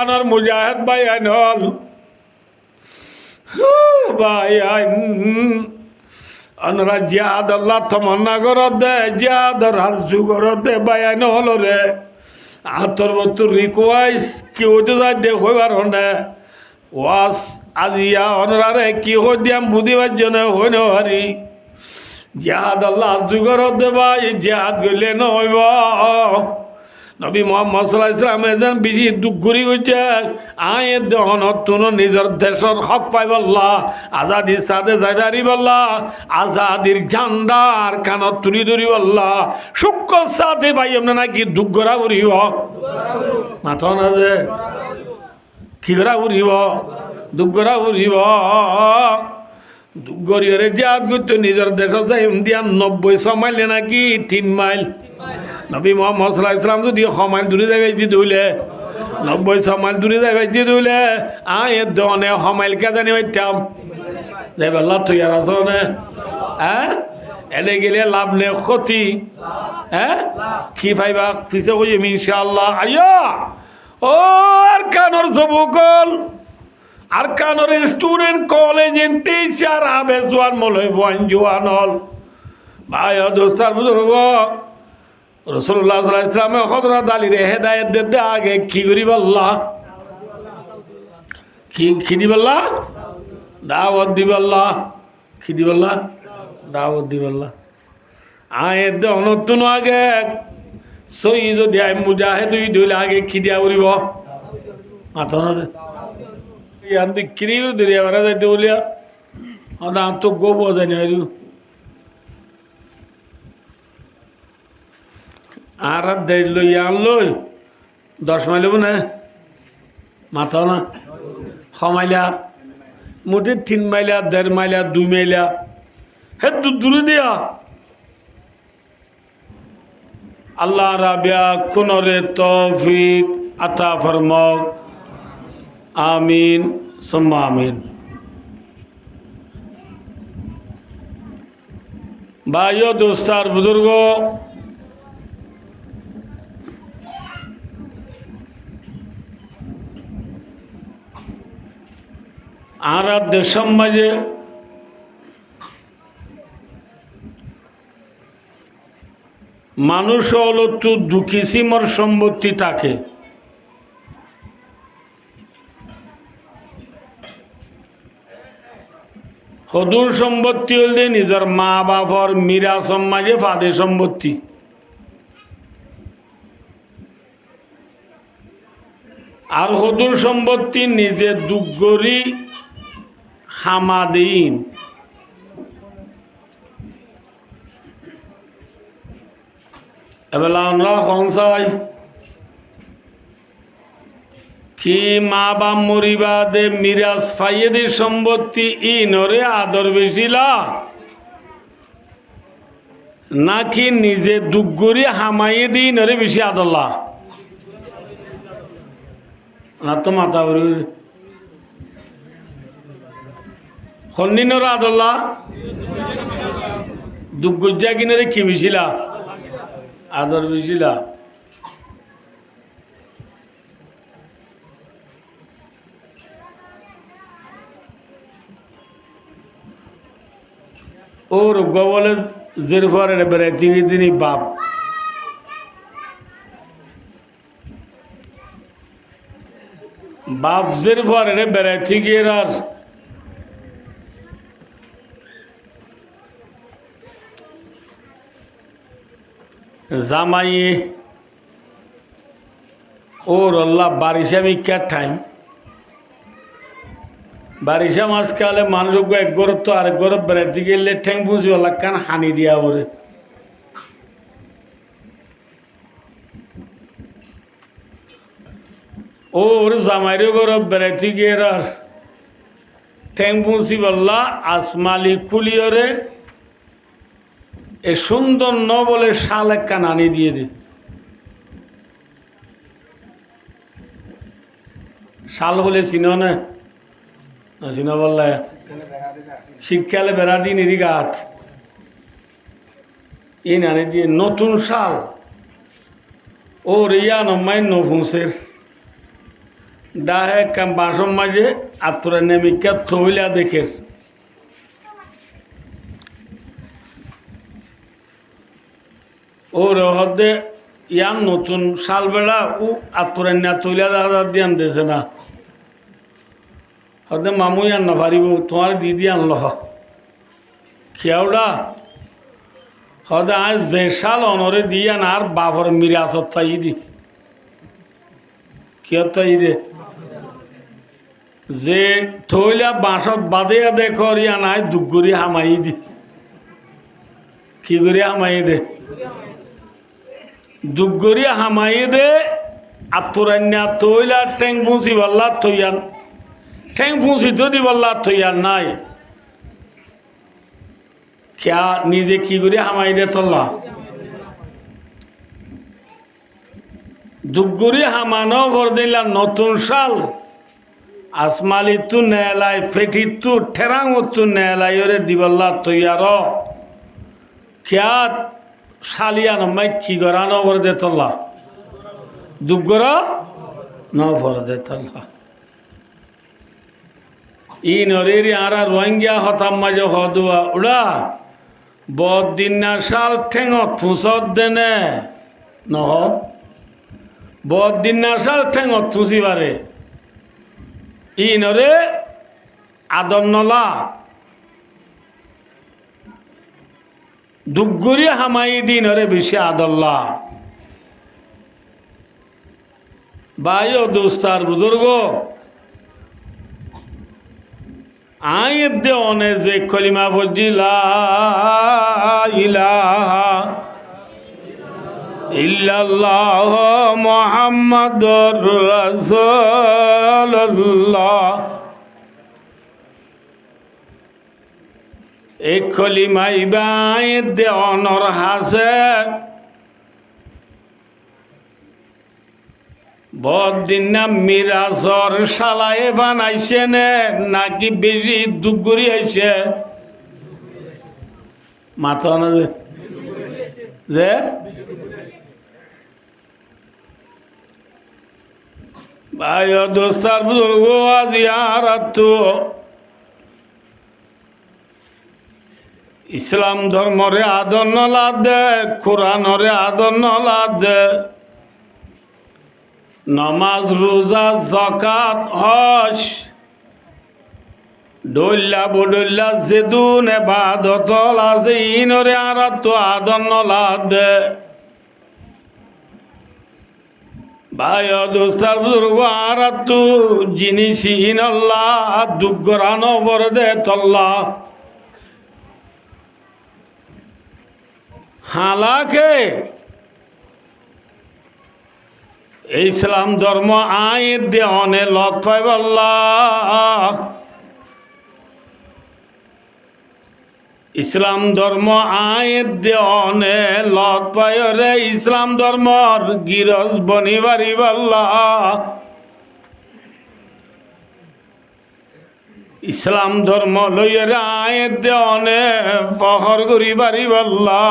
আনার মুজাহিদ ভাই আইন হল ভাই আইন আনরা জিয়াদ আল্লাহ তমন্না করত দে জিয়াদ রাজু করত দে ভাই আইন হল রে আতর বতু রিকোয়াইস কি ওইতো যাই দে হইবার হন্ডে ওয়াস আজিয়া অনরারে কি হই দিয়াম বুঝিবার জন্য হইন হারি জিহাদ আল্লাহ যুগরত দে ভাই জিহাদ গইলে নহইব নবী মোহাম্মদ সাল্লাল্লাহু আলাইহি ওয়াসাল্লাম এজন বিজি দুঃখ ঘুরি গইছে আয়ে দেহনত তুন নিজের দেশর হক পাইবল্লাহ আজাদি সাথে যাইবারিবল্লাহ আজাদির ঝান্ডার কানত তুলি ধরিবল্লাহ সুক্ষ সাথে ভাই এমন নাকি দুঃখ গড়া উড়িব মাথা না যে কি গড়া উড়িব দুঃখ গড়া উড়িব গরিয়রে জিহাদ করতে নিজের দেশ যাই দিয়া 90 মাইল নাকি 3 মাইল নবী মোহাম্মদ সাল্লাল্লাহু আলাইহি ওয়াসাল্লাম যদি 100 মাইল দূরে যাই বাইজি দইলে 90 মাইল দূরে যাই বাইজি দইলে আয়ে দনে 100 মাইল কে জানি বাইতাম যাই আল্লাহ তুই আর আসনে হ্যাঁ এলে গেলে লাভ নে ক্ষতি হ্যাঁ কি পাইবা পিছে কই ইনশাআল্লাহ আইয়া ও আর কানর যুবকল আর কানর স্টুডেন্ট কলেজ এন্ড টিচার আবেজওয়ান মলয় বঞ্জওয়ান হল ভাই দোস্তার বুজুর্গ রাসূলুল্লাহ সাল্লাল্লাহু আলাইহি ওয়াসাল্লাম খদরা দালিরে হেদায়েত দে আগে কি করিব আল্লাহ কি দিব আল্লাহ দাওয়াত দিব আল্লাহ কি দিব আল্লাহ দাওয়াত দিব আল্লাহ আয়েত দে অনতুন আগে সই যদি আই মুজাহিদ হইলে আগে কি দিয়া করিব মাথা না ইয়ান্দি কিরির দিরে আরা যাইতে বলিয়া আদা তো গোবো জানি আইরু আর দেই লই আনলই 10 মাইল না মাথা না খমাইলা মোটে 3 মাইলা 1.5 মাইলা 2 মাইলা হে দূরে দিয়া আল্লাহ রাবিয়া কুনরে তৌফিক আতা ফরমাও আমিন সুম্মা আমিন ভাইও দোস্তার বুজুর্গ আর দেশের মাঝে মানুষ হলো তো দুঃখী সীমার সম্পত্তি থাকে সদূর সম্পত্তি হলে নিজের মা বাপর মিরাজ মাঝে ফাদে সম্পত্তি আর সদূর সম্পত্তি নিজে দুঃখরি হামাদিন এবেলা আমরা কনসাই কি মা বাপ মরিবা দে মিরাজ ফাইয়ে দে সম্পত্তি ইনরে আদর বেশিলা নাকি নিজে দুঃখরি হামাইয়ে দি ইনরে বেশি আদরলা না তো মাথা বলি খন্ডিনর আদরলা দুঃখজা কিনরে কি বেশিলা আদর বেশিলা ওর গবলে জেরফারে বেড়াইতে দিনই বাপ বাপ জেরফারে বেড়াইতে গিয়ে আর জামাইয়ে ওর আল্লাহ বারিশা মিক্ষার ঠাই বারিশা মাঝখালে মানুষ এক গরব তো আরেক গরব বেড়াইতে গেলে ঠ্যাং বুঝি আল্লাহ কান হানি দিয়া বলে ওর জামাইরে গরব বেড়াইতে গিয়ে আর ঠ্যাং বুঝি বললা আসমালি কুলিয়রে এ সুন্দর ন বলে শাল এক কান আনি দিয়ে দে শাল হলে চিনো না চিনো বললে শীতকালে বেড়া দিন এরি গাছ এই নানি দিয়ে নতুন শাল ওর ইয়া নমাই নফুসের ডাহে বাসন মাঝে আত্মরা নেমিকা থইলা দেখে ওর হদে ইয়ান নতুন সালবেলা ও আত্মরা না তৈলা দাদা দিয়ান দিয়েছে না হদে মামুই আন না পারিব তোমার দিদি আনল খেয়াওড়া হদে আজ যে সাল অনরে দিয়ান আর বাবর মিরাসত তাই দি কিয় তাই দে যে থইলা বাঁশত বাদে দে করিয়া নাই দুগুরি হামাই দি কি করি হামাই দে দুগুরি হামাই দে আত্মরান্যা তৈলা ঠেং ফুঁসি বল্লা থইয়ান ঠেং ফুঁসি তো দি বল্লা থইয়ান নাই খেয়া নিজে কি করি হামাই দে তল্লা দুগুরি হামানো ভর দিলা নতুন সাল আসমালি তু নেলাই ফেটি তু ঠেরাং তু নেলাই ওরে দিবল্লা তৈয়ার খেয়াত সালিয়া নমাই কি গড়া নভর দে তল্লা দুগর নভর দে তল্লা ই নরেরি আরা রোহিঙ্গা হতাম মাঝে হদুয়া উড়া বদিন না সাল ঠেঙ থুসত দেনে নহ বদিন না সাল ঠেঙ থুসিবারে ইনরে আদম নলা দুগুরি হামাই দিনরে বেশি আদল্লা ভাইও দোস্তার বুজুর্গ আয়ের দে অনে যে কলিমা বজিলা ইলাহা ইল্লাল্লাহ মুহাম্মাদুর রাসূলুল্লাহ এই কলিমাই বাইত দে অনর হাসে বদিন না মিরাজর শালায় বানাইছে নে নাকি বেশি দুগুরি আইছে মাথা না যে ভাই দোস্তার বুজুর্গ আজিয়ারাত ইসলাম ধর্মরে আদর নলা দে কোরআনরে আদর নলা দে নমাজ রোজা যাকাত হজ ডল্লা বডল্লা যেদুন ইবাদত আছে ইনরে আরাত আদর নলা দে ভাই দোস্তার বুজুর্গ আরাত জিনিস ইনল্লাহ দুগরানো বর দে তল্লা হালাকে ইসলাম ধর্ম আইন দে অনে লত পাই বল্লা ইসলাম ধর্ম আইন দে অনে লত পাই রে ইসলাম ধর্মর গিরজ বনিবারি বল্লা ইসলাম ধর্ম লইয়ের আয়ের দে অনে ফহর করি বাড়ি বল্লা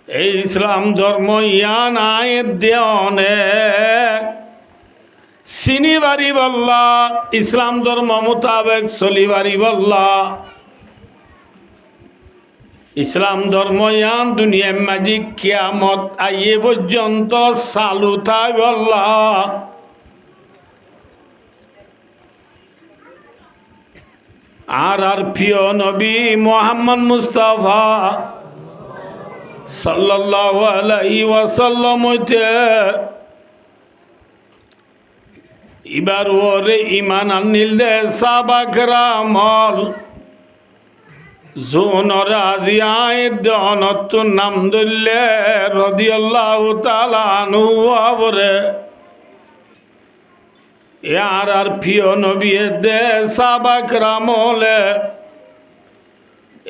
এই ইসলাম ধর্ম ইয়ান আয়ের দে অনে চিনি বাড়ি বল্লা ইসলাম ধর্ম মোতাবেক চলি বাড়ি বল্লা ইসলাম ধর্ম ইয়ান দুনিয়ার মাঝি কিয়ামত আইয়ে পর্যন্ত চালু থাই বল্লা আর প্রিয় নবী মুহাম্মদ মুস্তাফা সাল্লাল্লাহু আলাইহি ওয়াসাল্লাম হইতে ইবার ওরে ইমান আনিল দে সাহাবা کرام জোনর আজি আয়েদ অনত নাম দল্লে রাদিয়াল্লাহু তাআলা আনহু আবরে আর প্রিয় নবী দে সাহাবা کرام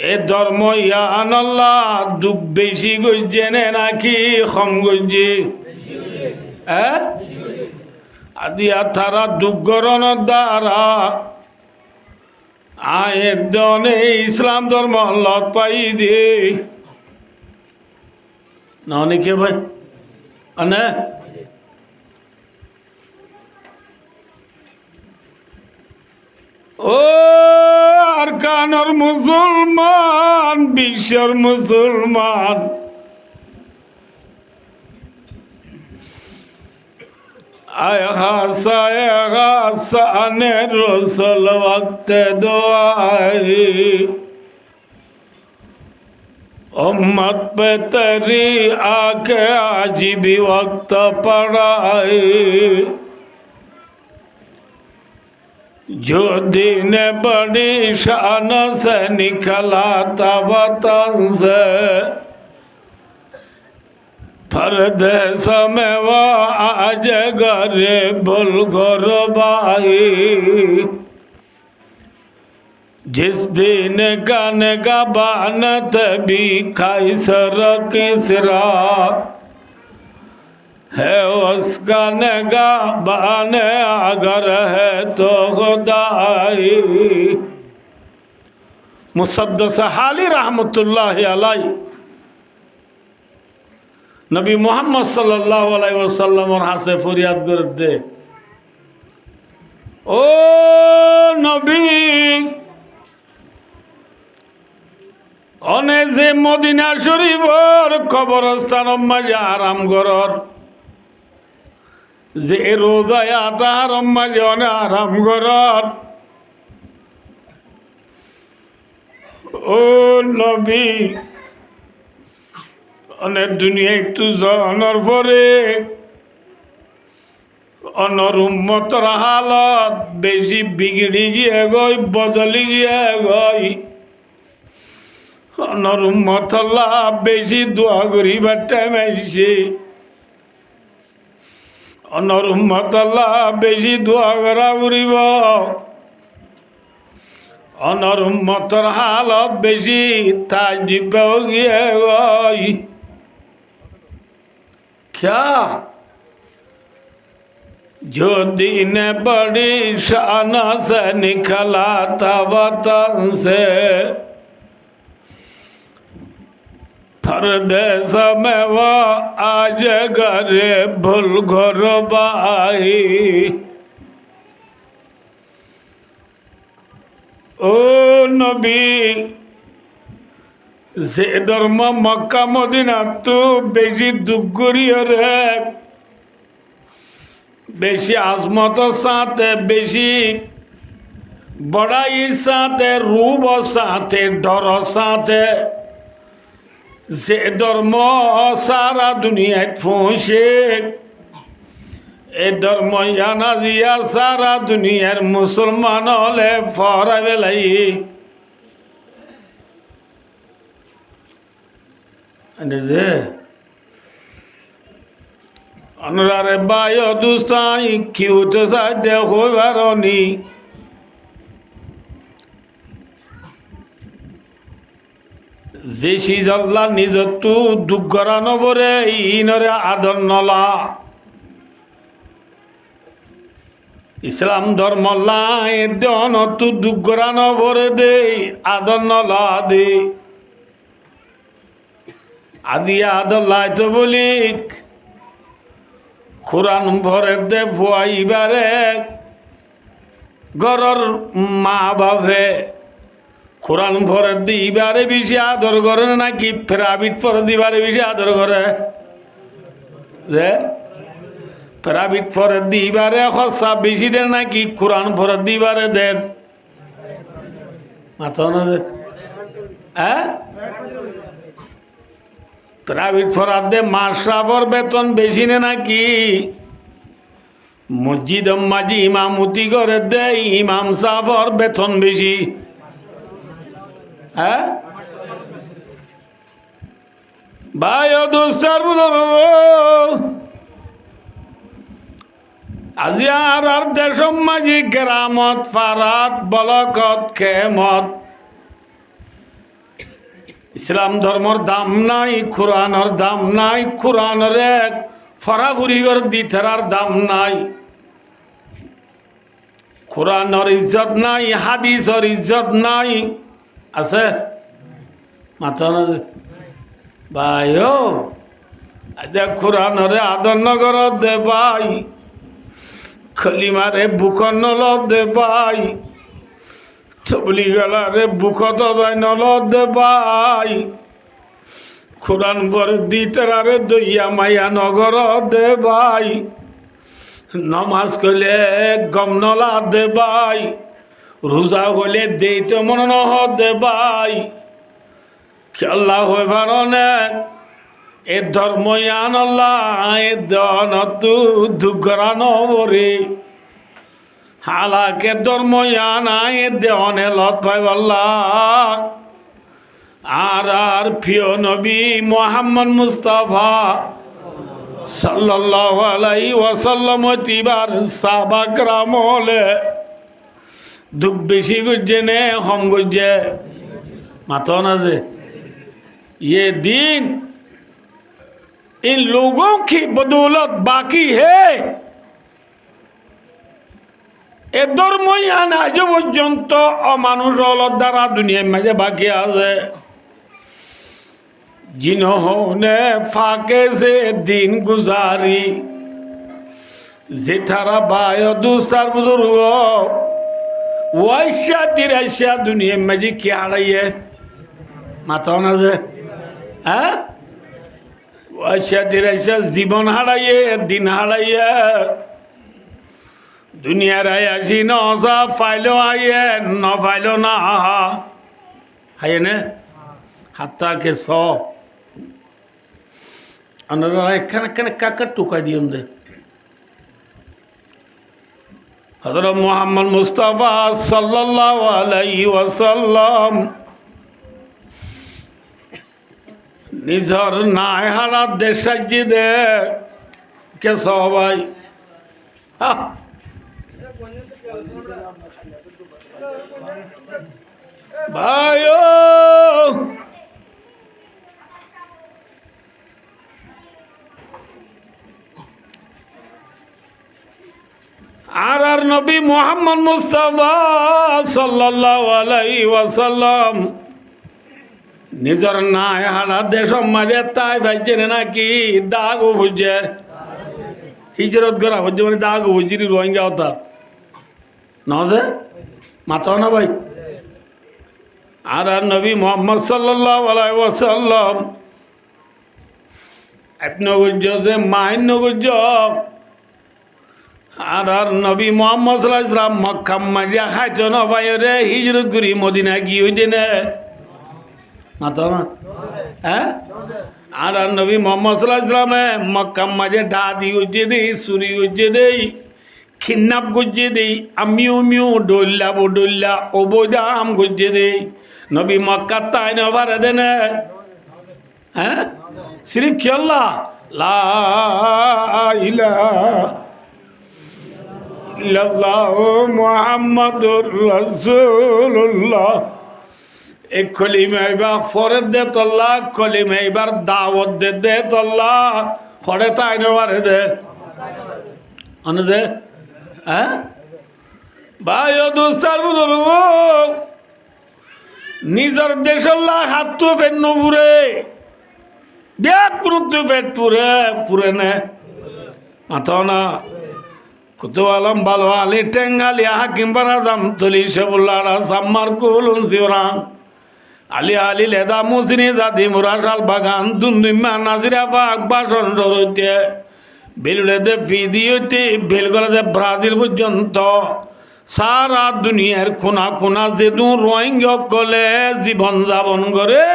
এ ধর্ম ইয়ান আল্লাহ দুঃখ বেশি গজ্জে নাকি কম গজ্জে আদিয়া তারা দুঃখরণ দ্বারা আয়ের দনে ইসলাম ধর্ম আল্লাহ পাই দে না অনেকে ভাই ও আর কানর মুসলমান, বিশ্বর মুসলমান, আয় হাসা আনে রসল ওয়াক্তে দোয়াই, उम्मत पे तेरी आके आज भी वक्त पड़ाई, जो दिन बड़ी शान से निकला था वतन से, परदेस में वो आज घरे बुलगुर बाई, जिस दिन गाने का बानत भी कैसर किसरा है, उस गाने का बाने अगर है तो खुदाई। मुसद्दस हाली रहमतुल्लाह अलैहि नबी मोहम्मद सल्लल्लाहु अलैहि वसल्लम और हासे फरियाद कर दे, ओ नबी অনে যে মদিনা শরীফর কবরস্থান মাঝে আরাম গরর, যে রোজায় আতার মাঝে অনে আরাম গরর, ও নবী অনেক দুনিয়া একটু জনের পরে অনর উম্মতর হালত বেশি বিগড়ি গিয়ে গই, বদলি গিয়ে গই, নরুম্মতল্লাহ বেশি দোয়া করিবার টাইম আইছে, অনরুম্মতল্লাহ বেশি দোয়া করা করিব, অনরুম্মতর হালত বেশি তাজিবেও গিয়ে গই। क्या जो दिन बड़ी शान से निकला था वतन से, परदेस में वो आज घरे बुलगुर बाई, ও নবী যে ধর্ম মক্কা মদিনা তো বেশি দুঃখ করিও রে, বেশি আজমতর সাথে, বেশি বড়াই সাথে, রূপ সাথে, ডর সাথে, যে ধর্ম সারা দুনিয়ায় পৌঁছে, এ ধর্ম জানা দিয়া সারা দুনিয়ার মুসলমান হলে ফরা বেলাই রে অনুরারে বায় দুসাই কিউতে সাই দেখো বারনি, যে সিজল্লা নিজত্তু দুঃখরা নবরে ইনরে আদর নলা, ইসলাম ধর্ম লাই দেন তু দুঃখরা নবরে দে আদর নলা দে, আদি আদর লাই তো বলি কোরআন ভরে দে ফুয়াইবারে গরর মা বাপে কোরআন ভরে দিবারে বেশি আদর করে নাকি প্রাইভেট পরে দিবারে বেশি আদর করে, প্রাইভেট পরে দিবারে খরচা বেশি দেয় নাকি কোরআন ভরে দিবারে দের মাথা না, হ্যাঁ প্রাইভেট পড়ার দে মাশরাফর বেতন বেশি নে নাকি মসজিদ মাঝি ইমামতি করে দে ইমাম সাহর বেতন বেশি, হ্যাঁ ভাই ও দোস্তার আজি আর দেশ মাঝি কেরামত ফারাত বলকত খেমত, ইসলাম ধর্মর দাম নাই, কোরআনের দাম নাই, কোরআনের এক ফরাফুরিগর দিথার দাম নাই, কোরআনের ইজ্জত নাই, হাদিসের ইজ্জত নাই, আছে মাথা না ভাই ও কোরআনের আদর নগর দে ভাই, খলিমারে বুকন নল দে ভাই, তবলি গেলারে বুকত যায় নলদ দে ভাই কোরআন বর দিতারে দইয়া মাইয়া নগর দে ভাই নমাজ কইলে গম নলা দে ভাই রোজা হইলে দেইতে মন নহ দে ভাই খেলা হয়ে পারনে এ ধর্ম আল্লাহ এ দন তু দুগরানো বরে হালাকে ধর্ম আনায় দেওয়ানে লত ভাই আল্লাহ আর প্রিয় নবী মোহাম্মদ মুস্তাফা সাল্লাল্লাহু আলাইহি ওয়াসাল্লাম তিবার সাহাবা کرام হলে দুঃখ বেশি গুজে নে কম গুজে মাতো না যে ये दिन इन लोगों की बदौलत बाकी है এ ধর্মই আজ পর্যন্ত অমানুষ দ্বারা দুনিয়ার মাঝে বাকি আছে जिन्होंने फाके से दिन गुजारी जिथारा बायो दूसर बुजुर्ग वैश्या तिरैश्या दुनिया में जी क्या रही है माता ना से হ্যাঁ वैश्या तिरैश्या जीवन हाराइए दिन हाराइए दुनियार आयासी न फाइलो आइए न फाइलो ना है ने हाथा के सौ এখানে কাকার টুকা দিয়ে দে হযরত মুহাম্মদ মুস্তাফা সাল্লাল্লাহু আলাইহি ওয়াসাল্লাম নিজর নাই হারাত দেশ সাজি দে কে সবাই ভাইও আর নবী মুহাম্মদ মুস্তাফা সাল্লাল্লাহু আলাইহি ওয়াসাল্লাম নিজর নাই হারা দেশ মারে তাই ভাইছে নাকি দাগ বুঝে হিজরত করা হচ্ছে মানে দাগ বুঝিরি রোহিঙ্গা হতা না যে মাথা না ভাই আর নবী মুহাম্মদ সাল্লাল্লাহু আলাইহি ওয়াসাল্লাম আপনি বুঝছো যে মাইন বুঝছো আর নবী মুহাম্মদ সাল্লাল্লাহু আলাইহি ওয়াসাল্লাম মক্কা মারিয়া খাইতো না বাইরে হিজরত করি মদিনা কি হইতে না মাতো না হ্যাঁ আর নবী মুহাম্মদ সাল্লাল্লাহু আলাইহি ওয়াসাল্লামে মক্কা মাঝে ডাদি উজ্জে দেই সুরি উজ্জে দেই খিন্নাপ গুজ্জে দেই আমিও মিও ডোল্লা বডোল্লা ওবদাম গুজ্জে দেই নবী মক্কা তাই না বারে দেনে হ্যাঁ সিরিফ কি আল্লাহ লা ইলাহা ইল্লাল্লাহু মুহাম্মাদুর রাসূলুল্লাহ এক কলিমা এবার ফরদ দে তল্লাহ কলিমা এবার দাওয়াত দে দে তল্লাহ ফরে তাই নবারে দে আনে দে হ্যাঁ ভাই ও দোস্তার বুজুর্গ নিজের দেশল্লাহ হাত তো ফের নবুরে ব্যাগ পুরুত্ব পেট পুরে নে মাথা না কুতু আলম বালো আলী টেঙ্গালি হাকিম বারাদাম তলি সেবুল্লারা সাম্মার কুলুন সিওরান আলী আলী লেদা মুসিনি জাতি মুরাশাল বাগান দুন্দুম্মা নাজিরা বাগ বাসন সরতে বেলুড়েতে ফিদি হইতে বেলগলাতে ব্রাজিল পর্যন্ত সারা দুনিয়ার কোনা কোনা যেদু রোহিঙ্গা কলে জীবন যাপন করে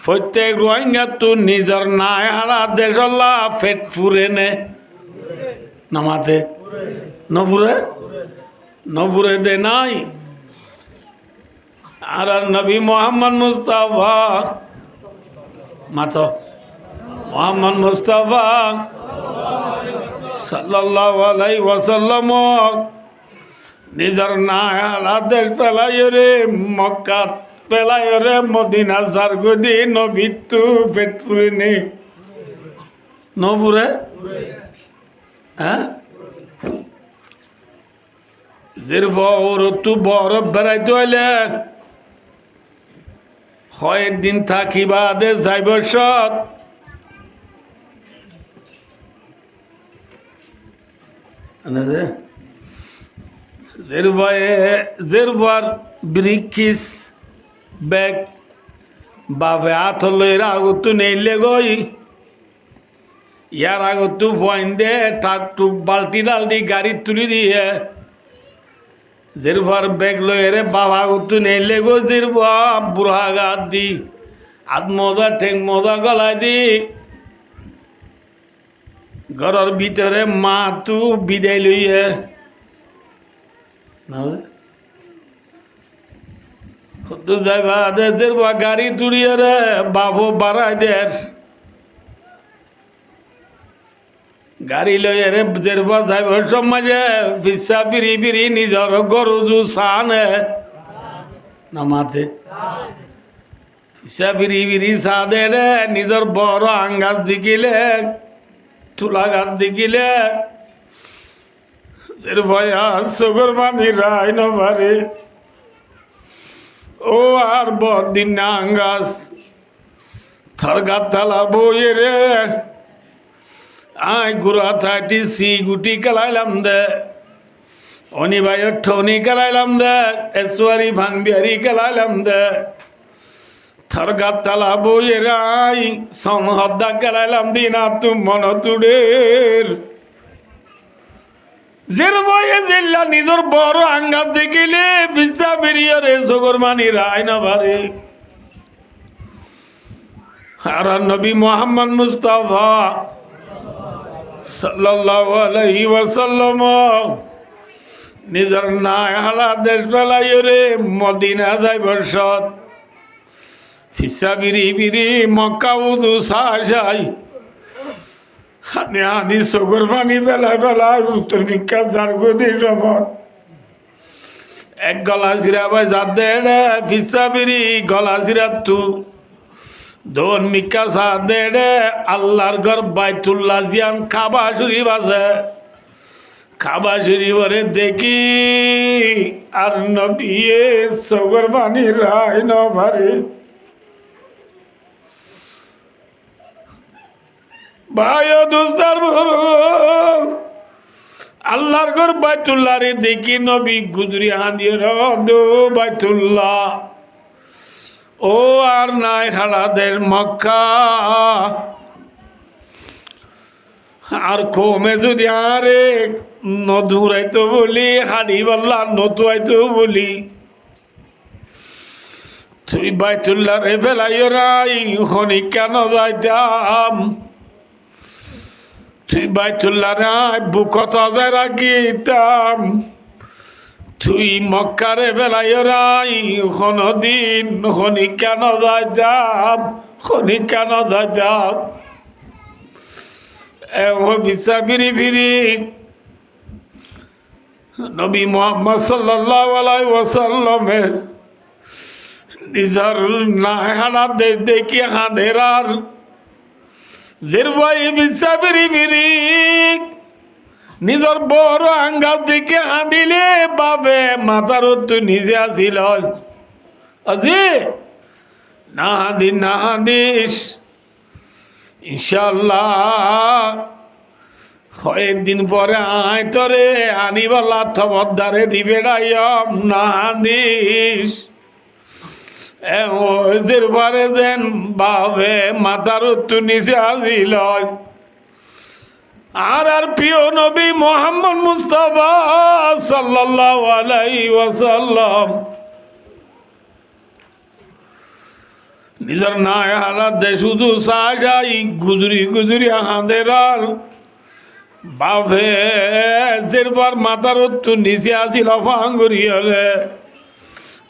প্রত্যেক রোহিঙ্গা তো নিজের নাই হারা দেশল্লা ফেট ফুরে নে নামাতে নপুরে দে নাই আর নবী মোহাম্মদ মুস্তাফা মাতো মোহাম্মদ মুস্তাফা সাল্লাল্লাহু আলাইহি ওয়াসাল্লাম নিজের নাই হারা দেশ পেলাই রে মক্কা পেলাই রে মদিনা সারগদি নবী তু পেট ফুরে নে নপুরে হ্যাঁ তু বরফ বেড়াইতে হইলে কয়েকদিন থাকিবা দে যাইব সৎ ব্রিকিস ব্যাগ বাপে হাত লইর আগতো নেইলে গই ইয়ার আগতো পয়েন দে টাক টুক বালতি ডালটি গাড়ি তুলি দিয়ে যেরবার ব্যাগ লইরে বাবা আগতো নেইলে গো যেরবা বুড়া গাত দি হাত মজা ঠেং মজা গলায় দি ঘরের ভিতরে মা তু বিদায় লইয়ে যাইবা যেরবা গাড়ি তুলিয়ে রে বাবু বাড়াই দের গাড়ি লইয়ে রে যেরবা যাইব সমাজে ফিসা ফিরি ফিরি নিজর গরু জু সানে নামাতে ফিসা ফিরি ফিরি সা দে রে নিজর বড় আঙ্গার দিকিলে তুলা গাত দিকিলে ভয়া সগর মানি রায় নবারে ও আর বদিন নাঙ্গাস থরগা তালা বইয়ে রে আয় গুড়া থাইতি সি গুটি কালাইলাম দে অনি ভাই ঠনি কালাইলাম দে এসওয়ারি ভান বিহারি কালাইলাম দে থরগা তালা বইয়ে রে আই সংহদ্দা কালাইলাম দিনা তুম মন তুড়ের জের বয়ে জেল্লা নিজর বড় আঙ্গাত দেখিলে বিজা বেরিয়ে রে জগর মানি রায় না ভারে আর নবী মোহাম্মদ মুস্তাফা সাল্লাল্লাহু আলাইহি ওয়াসাল্লাম নিজর নাই হালা দেশ বেলায় রে মদিনা যাই বর্ষত ফিসা বিরি বিরি মক্কা উদু সাজাই হানি সগর পানি বেলায় বেলায় উত্তর ভিক্ষা যার গদি সবর এক গলা সিরা ভাই যার দে রে ফিসা বিরি গলা সিরা তু দোন মিকা সা দে রে আল্লাহর ঘর বাইতুল্লাহ জিয়ান কাবা শরীফ আছে কাবা শরীফরে দেখি আর নবী সগর পানি রায় ন ভারে ভাই দোস্তার আল্লাহর ঘর বাইতুল্লাহ রে দেখি নবী গুজরি হাঁদিয়ে দো বাইতুল্লাহ ও আর নাই খাড়াদের মক্কা আর কমে যদি আরে নদুরাইতো বলি হাড়ি পাল্লা নতুয়াইতো বলি তুই বাইতুল্লাহ রে ফেলাইও রাই হনি কেন যাইতাম তুই বাইতুল্লাহ রায় বুকত অজায় রাখিতাম তুই মক্কারে বেলায় রাই দিন হনি কেন যাইতাম হনি কেন যাইতাম ভিসা ফিরি ফিরি নবী মুহাম্মদ সাল্লাল্লাহু আলাইহি ওয়াসাল্লামে নিজর নাহানা দেশ দেখি হাঁদের আর যেরবাই ভিসা ফিরি ফিরি নিজর বড় আঙ্গাল দিকে হাঁদিলে বাবে মাথার তো নিজে আসিল আজি না হাঁদি না হাঁদিস ইনশাল্লাহ কয়েকদিন পরে আয় তরে আনিবাল্লা থবদারে দিবে ডাইম না হাঁদিস যেরবারে যেন বাবে মাথার তো নিচে আসিল আর প্রিয় নবী মোহাম্মদ মুস্তাফা সাল্লাল্লাহু আলাইহি ওয়াসাল্লাম নিজর নাই হালাত দে শুধু সাজাই গুজরি গুজরি হাঁদের আর বাপে যেরবার মাথার তো নিচে আসিল ফাঙ্গুরিয়া রে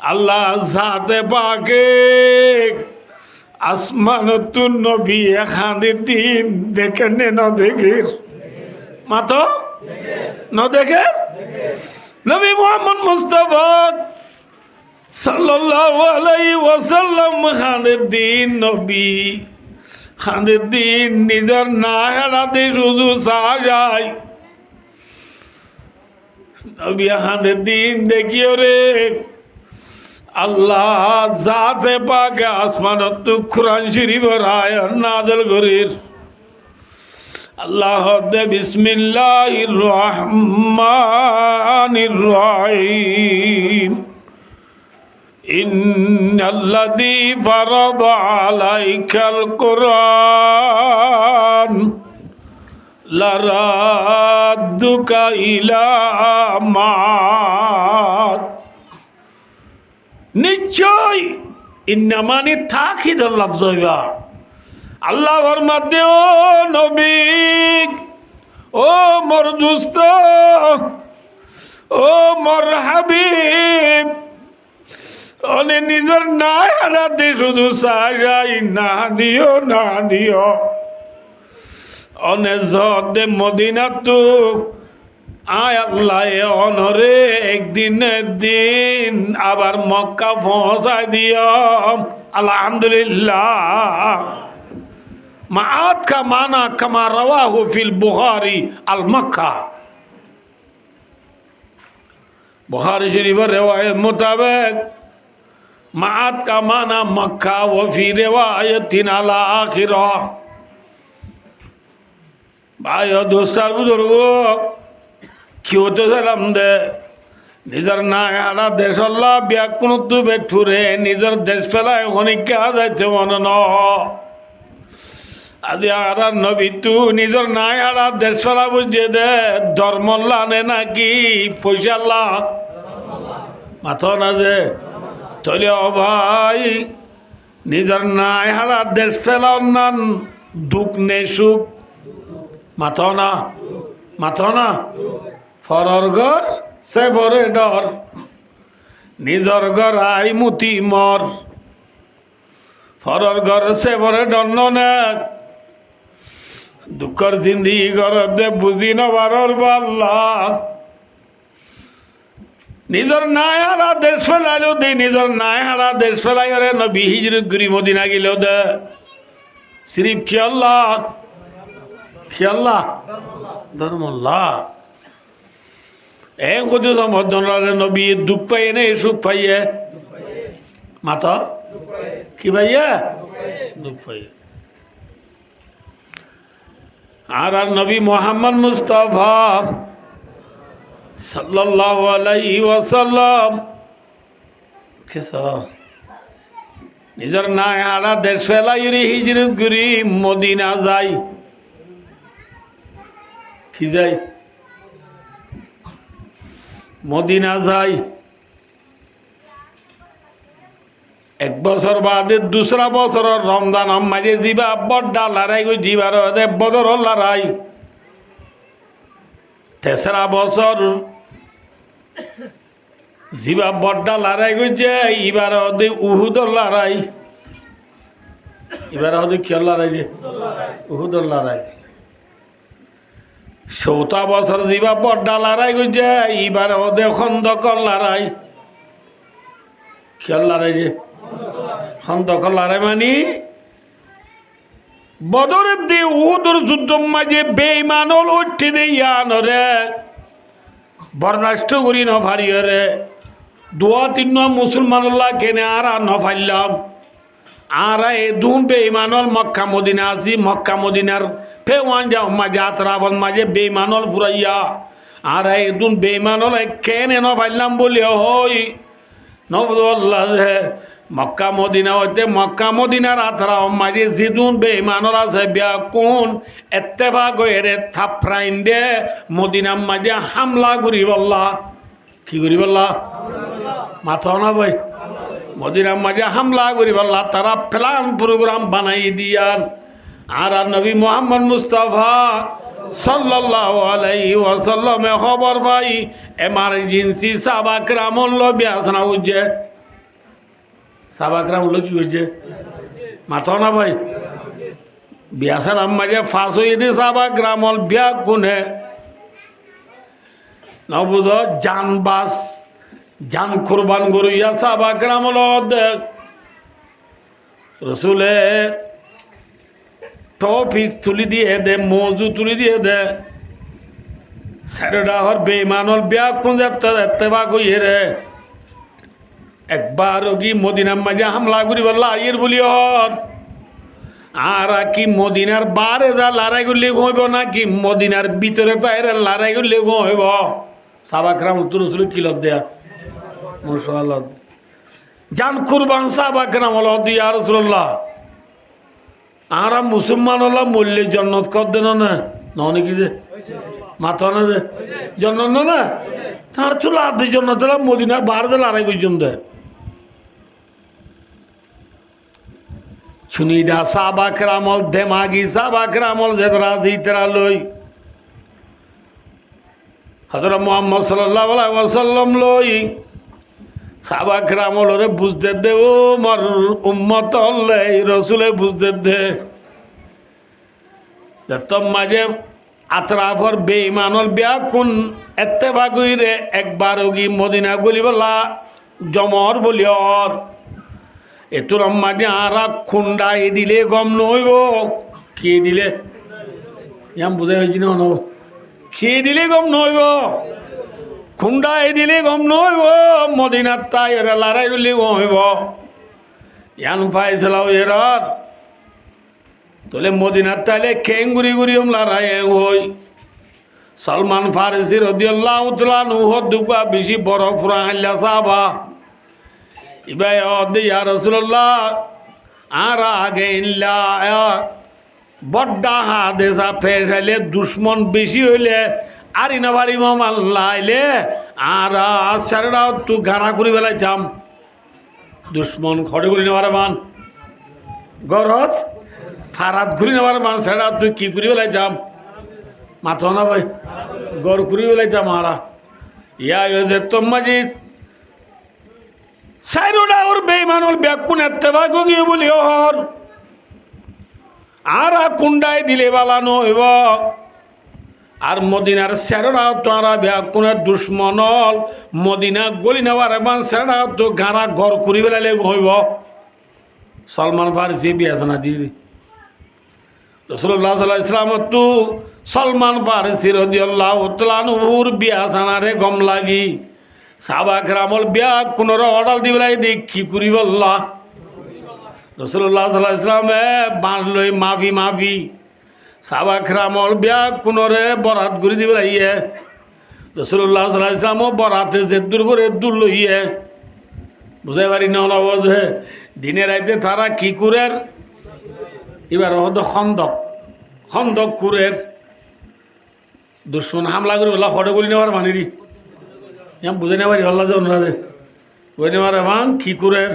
আল্লাহ সাথে পাকে আসমান তু নবী খাঁদের দিন দেখে নে ন দেখির মাতো ন দেখে নবী মোহাম্মদ মুস্তাফা সাল্লাল্লাহু আলাইহি ওয়াসাল্লাম খাঁদের দিন নবী খাঁদের দিন নিজের না হারাতে শুধু সাজাই নবী খাঁদের দিন দেখিও রে আল্লাহ জাতে পাকে আসমানত কুরআন শরীফের আয়াত নাযিল করির আল্লাহ দে বিসমিল্লাহির রহমানির রহিম ইন্নাল্লাযী ফারাদা আলাইকাল কুরআন লারাদ্দুকা ইলা মাদ। নিশ্চয় ইন্না মানে তাকিদের লফজ হইবা। আল্লাহ ফরমাতে ও নবী, ও মোর দুস্ত, ও মোর হাবিব, অনে নিজের না হারাতে শুধু চাই না দিও না দিও। অনে দে মদিনা তো আয় আল্লাহ অনরে একদিনের দিন আবার মক্কা পৌঁছায় দিও। আলহামদুলিল্লাহ। মাআদ কা মানা কামা রাওয়াহু ফিল বুখারী আল মক্কা। বুখারী শরীফের রিওয়ায়াত মোতাবেক মাআদ কা মানা মক্কা ও ফি রিওয়ায়াতিন আলা আখিরা। ভাই ও দোস্তার বুজুর্গ কি হতে চাইলাম দে নিজের না আলা দেশ আল্লাহ ব্যাকুণত্ব বেঠুরে নিজের দেশ ফেলায় অনেককে যাইতে মনে ন আজি আর নবী তু নিজের না আলা দেশ ফেলা বুঝিয়ে দে ধর্ম লানে নাকি পয়সা মাথা না যে তলে ও ভাই নিজের না আলা দেশ ফেলা অন্যান দুঃখ নে সুখ মাথা না মাথা না ফরর ঘর সে ভরে ডর নিজর ঘর আই মুতি মর ফরর ঘর সে ভরে ডর না দুঃখর জিন্দিগি ঘর দে বুঝি নবারর বাল্লা নিজর নাই হারা দেশ ফেলাইলো দে নিজর নাই হারা দেশ ফেলাই রে নবী হিজরত করি মদিনা গেল দে সিরিফ কি আল্লাহ ধর্মল্লাহ এ কত সমর্থনরে নবী দুঃখ পাইয়ে না সুখ পাইয়ে মাথা কি ভাইয়া দুঃখ পাইয়ে। আর নবী মোহাম্মদ মুস্তাফা সাল্লাল্লাহু আলাইহি ওয়াসাল্লাম নিজের না আড়া দেশ ফেলাই হিজরত করি মদিনা যাই কি যাই মদিনা যাই। এক বছর বাদে দুসরা বছর রমজান মাঝে জিবা বড্ডা লড়াই গো জিবার বদর লড়াই। তেসরা বছর জিবা বড্ডা লড়াই গেছে এবার ওদের উহুদর লড়াই। এবার ওদের কি লড়াই যে উহুদর লড়াই। চৌথা বছর জিবা বড্ডা লড়াই গেছে এবার ওদের খন্দকর লড়াই। খেয়াল লড়াই যে খন্দকর লড়াই মানে বদরের দিয়ে উহুদর যুদ্ধ মাঝে বেঈমানল উঠে দিয়ে ইয়ানরে বরদাস্ত করি নফারিয়ে রে দোয়া তিন মুসলমানুল্লাহ কেনে আর নফাইলাম আর এ দুন বেঈমানল মক্কা মদিনা আসি মক্কা মদিনার ফেওয়ান যাও মাঝে আতরাবল মাঝে বেঈমানল ফুরাইয়া আর এ দুন বেঈমানল কেনে নফাইলাম বলি হই নবদুল্লাহ মক্কা মদিনা হইতে মক্কা মদিনার আতরা মাঝে জিদুন বেঈমানল আছে বিয়া কোন এত্তেফাক হয়ে থাপড়াইন দে মদিনার মাঝে হামলা করি বললা কি করি বললা মাথা না ভাই মদিনার মাঝে হামলা করি বললা তারা প্ল্যান প্রোগ্রাম বানাই দিয়ান আর নবী মোহাম্মদ মুস্তাফা সাল্লাল্লাহু আলাইহি ওয়াসাল্লামে খবর পাই এমার্জেন্সি সাহাবাকরাম বিয়াসনা উজ্জে সাহাবাকরাম কি হচ্ছে মাথা না ভাই বিয়াসার মাঝে ফাঁস হয়ে দিয়ে সাহাবাকরাম বিয়া কোনে নবুধ জান বাস জান কুরবান করিয়া সাহাবাকরাম রসুলে টপিক তুলি দিয়ে দে মজু তুলি দিয়ে দে সারেডা হর বেঈমানল বিয়া কোন এত্তেবা কইয়ে রে একবার কি মদিনার মাঝে হামলা করি বললা আইয়ের বলি হর আর কি মদিনার বারে যা লড়াই করলে হইব না কি মদিনার ভিতরে তাইরে লড়াই করলে হইব সাহাবাকরাম উত্তর উত্তর কিলত দেয়া মুসল্লাহ জান কুরবান সাহাবা কেরাম হল ইয়া রাসূলুল্লাহ আরা মুসলমান হল মূল্যে জন্নত কর দেন না নাকি যে মাথা না যে জন্নত না তার চুলা আদি জন্নত মদিনার বার দিল আড়াই পর্যন্ত শুনিদা সাহাবা কেরামল দেমাগি সাহাবা কেরামল যে রাজি তেরা লই হযরত মুহাম্মদ সাল্লাল্লাহু আলাইহি ওয়াসাল্লাম লই সাহাবা কেরামল রে বুঝতে দে ও মর উম্মত আল্লাহ রাসূলে বুঝতে দে যতম মাঝে আতরাফর বেঈমানল বিয়া কোন ইত্তেফাকুই রে একবার ওগি মদিনা গলিবলা জমর বলিয়র এতুর মাঝে আরা খুন্ডাই দিলে গম নইব খেয়ে দিলে ইয়াম বুঝাই হয়েছি না খেয়ে দিলে গম নইব খুন্ডাই দিলে গম নইব মদিনার তাই এরা লড়াই দিলে গম হইব ইয়ান ফাইসলাও এরার তোলে মদিনার তাইলে খেং গুড়ি গুড়ি লড়াই হই সলমান ফারসি রাদিয়াল্লাহু তাআলা নুহ দুকা বেশি বড় ফুরা হাল্লা সাহাবা ইবাই অদে ইয়া রাসূলুল্লাহ আর আগে ইল্লা বড্ডা হাদেসা ফেসাইলে দুশ্মন বেশি হইলে আর ইনাবারি মামাল লাইলে আর আসারটা তু ঘাড়া করে বেলাইতাম দুশ্মন খড়ে করে নেওয়ার মান গরত ফারাত ঘুরি নেওয়ার মান সেটা তুই কি করে বেলাইতাম মাথা না ভাই গড় করে বেলাইতাম আরা ইয়া যে তোমাজি সাইরোডা ওর বেঈমানুল ব্যাকুন ইত্তেফাক গিয়ে বলি ওর আর কুন্ডাই দিলে বালানো হইব আর মদিনার সেরোডা তো আর ব্যাকুনের দুশ্মনল মদিনা গলি নেওয়ার এমন সেরোডা তো গাঁড়া ঘর করি বেলালে হইব সলমান ফারসি বিয়াসনা দিয়ে রাসূলুল্লাহ সাল্লাল্লাহু আলাইহি ওয়াসাল্লাম তো সলমান ফারসি রাদিয়াল্লাহু তাআলা নূর বিয়াসানারে গম লাগি সাহাবা কেরামল বিয়া কোনর অর্ডার দিবেলাই দেখি করি বললা রাসূলুল্লাহ সাল্লাল্লাহু আলাইহি ওয়াসাল্লাম বাঁধ লই মাফি মাফি সাহাবা কেরামল বিয়া কোনরে বরাত করে দিবেলাইয়ে রাসূলুল্লাহ সাল্লাল্লাহু আলাইহি ওয়াসাল্লাম বরাতে যে দূর করে দূর লইয়ে বুঝাই পারি না বোঝে দিনে রাইতে তারা কি কুরের এবার হতো খন্দক কুরের দুশ্মন হামলা করে বললা খড়ে বলি নেওয়ার মানিরি বুঝে নেওয়ারি আল্লাহ যে বুঝে নেওয়ার এমন কি কুরের